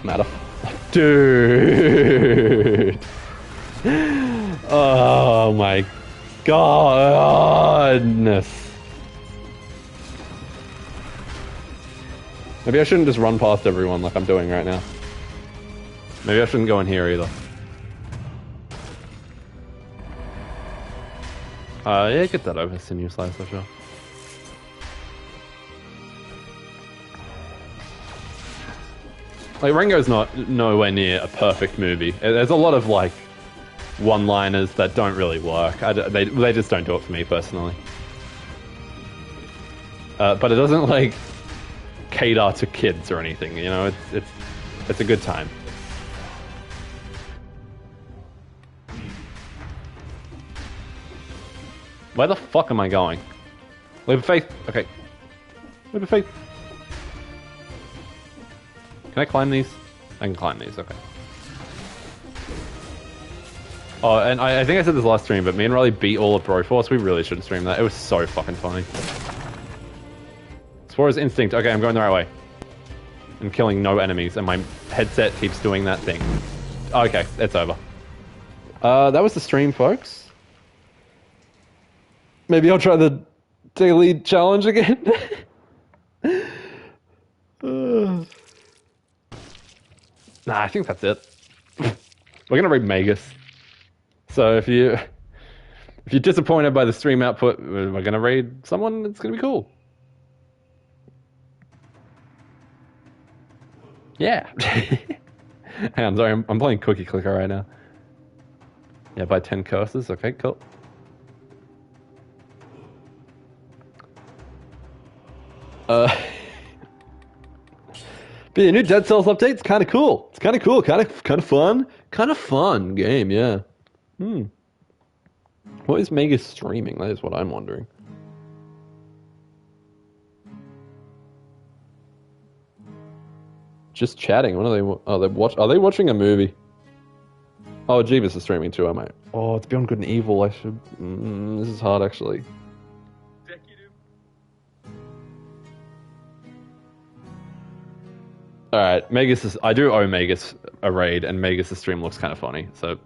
Matter. Dude. Oh my godness. Maybe I shouldn't just run past everyone like I'm doing right now. Maybe I shouldn't go in here either. Yeah, get that over, sinew slicer, sure. Like, Rango's not nowhere near a perfect movie. There's a lot of, like, one-liners that don't really work. They just don't do it for me, personally. But it doesn't, like, cater to kids or anything, you know? It's a good time. Where the fuck am I going? Leap of faith. Okay. Leap of faith. Can I climb these? I can climb these, okay. Oh, and I think I said this last stream, but me and Riley beat all of Broforce. We really should stream that. It was so fucking funny. Spora's instinct. Okay, I'm going the right way. I'm killing no enemies, and my headset keeps doing that thing. Okay, it's over. That was the stream, folks. Maybe I'll try the daily challenge again. Nah, I think that's it. We're gonna read Magus. So if you're disappointed by the stream output, we're gonna raid someone. It's gonna be cool. Yeah. Hang on, sorry, I'm playing Cookie Clicker right now. Yeah, by 10 curses. Okay, cool. But yeah, new Dead Cells update's kind of cool. It's kind of cool, kind of fun game. Yeah. What is Magus streaming? That is what I'm wondering. Just chatting. What are they? Oh, are they watching a movie? Oh, Jeebus is streaming too, am I? Oh, it's Beyond Good and Evil. I should. This is hard, actually. All right, Magus is. I do owe Magus a raid, and Magus' stream looks kind of funny. So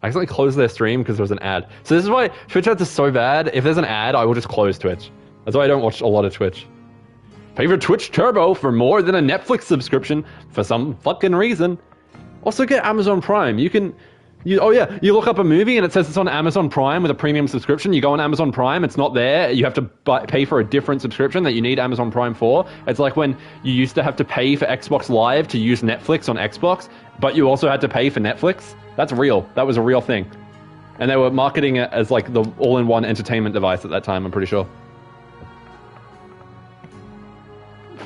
I accidentally closed their stream because there was an ad. So this is why Twitch ads are so bad. If there's an ad, I will just close Twitch. That's why I don't watch a lot of Twitch. Pay for Twitch Turbo for more than a Netflix subscription for some fucking reason. Also get Amazon Prime. You look up a movie and it says it's on Amazon Prime with a premium subscription. You go on Amazon Prime, it's not there. You have to pay for a different subscription that you need Amazon Prime for. It's like when you used to have to pay for Xbox Live to use Netflix on Xbox, but you also had to pay for Netflix. That's real. That was a real thing. And they were marketing it as like the all-in-one entertainment device at that time, I'm pretty sure.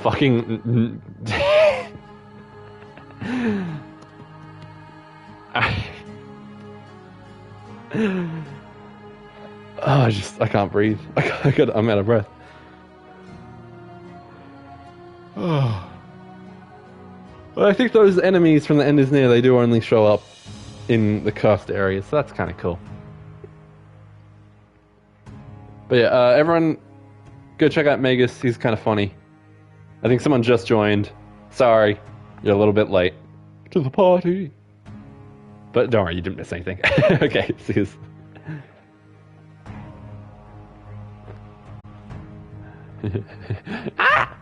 Fucking... I can't breathe. I'm out of breath. Oh. Well, I think those enemies from the End is Near, they do only show up in the cursed areas, so that's kind of cool. But yeah, everyone go check out Magus. He's kind of funny. I think someone just joined. Sorry, you're a little bit late to the party. But don't worry, you didn't miss anything. Okay, see you. Ah!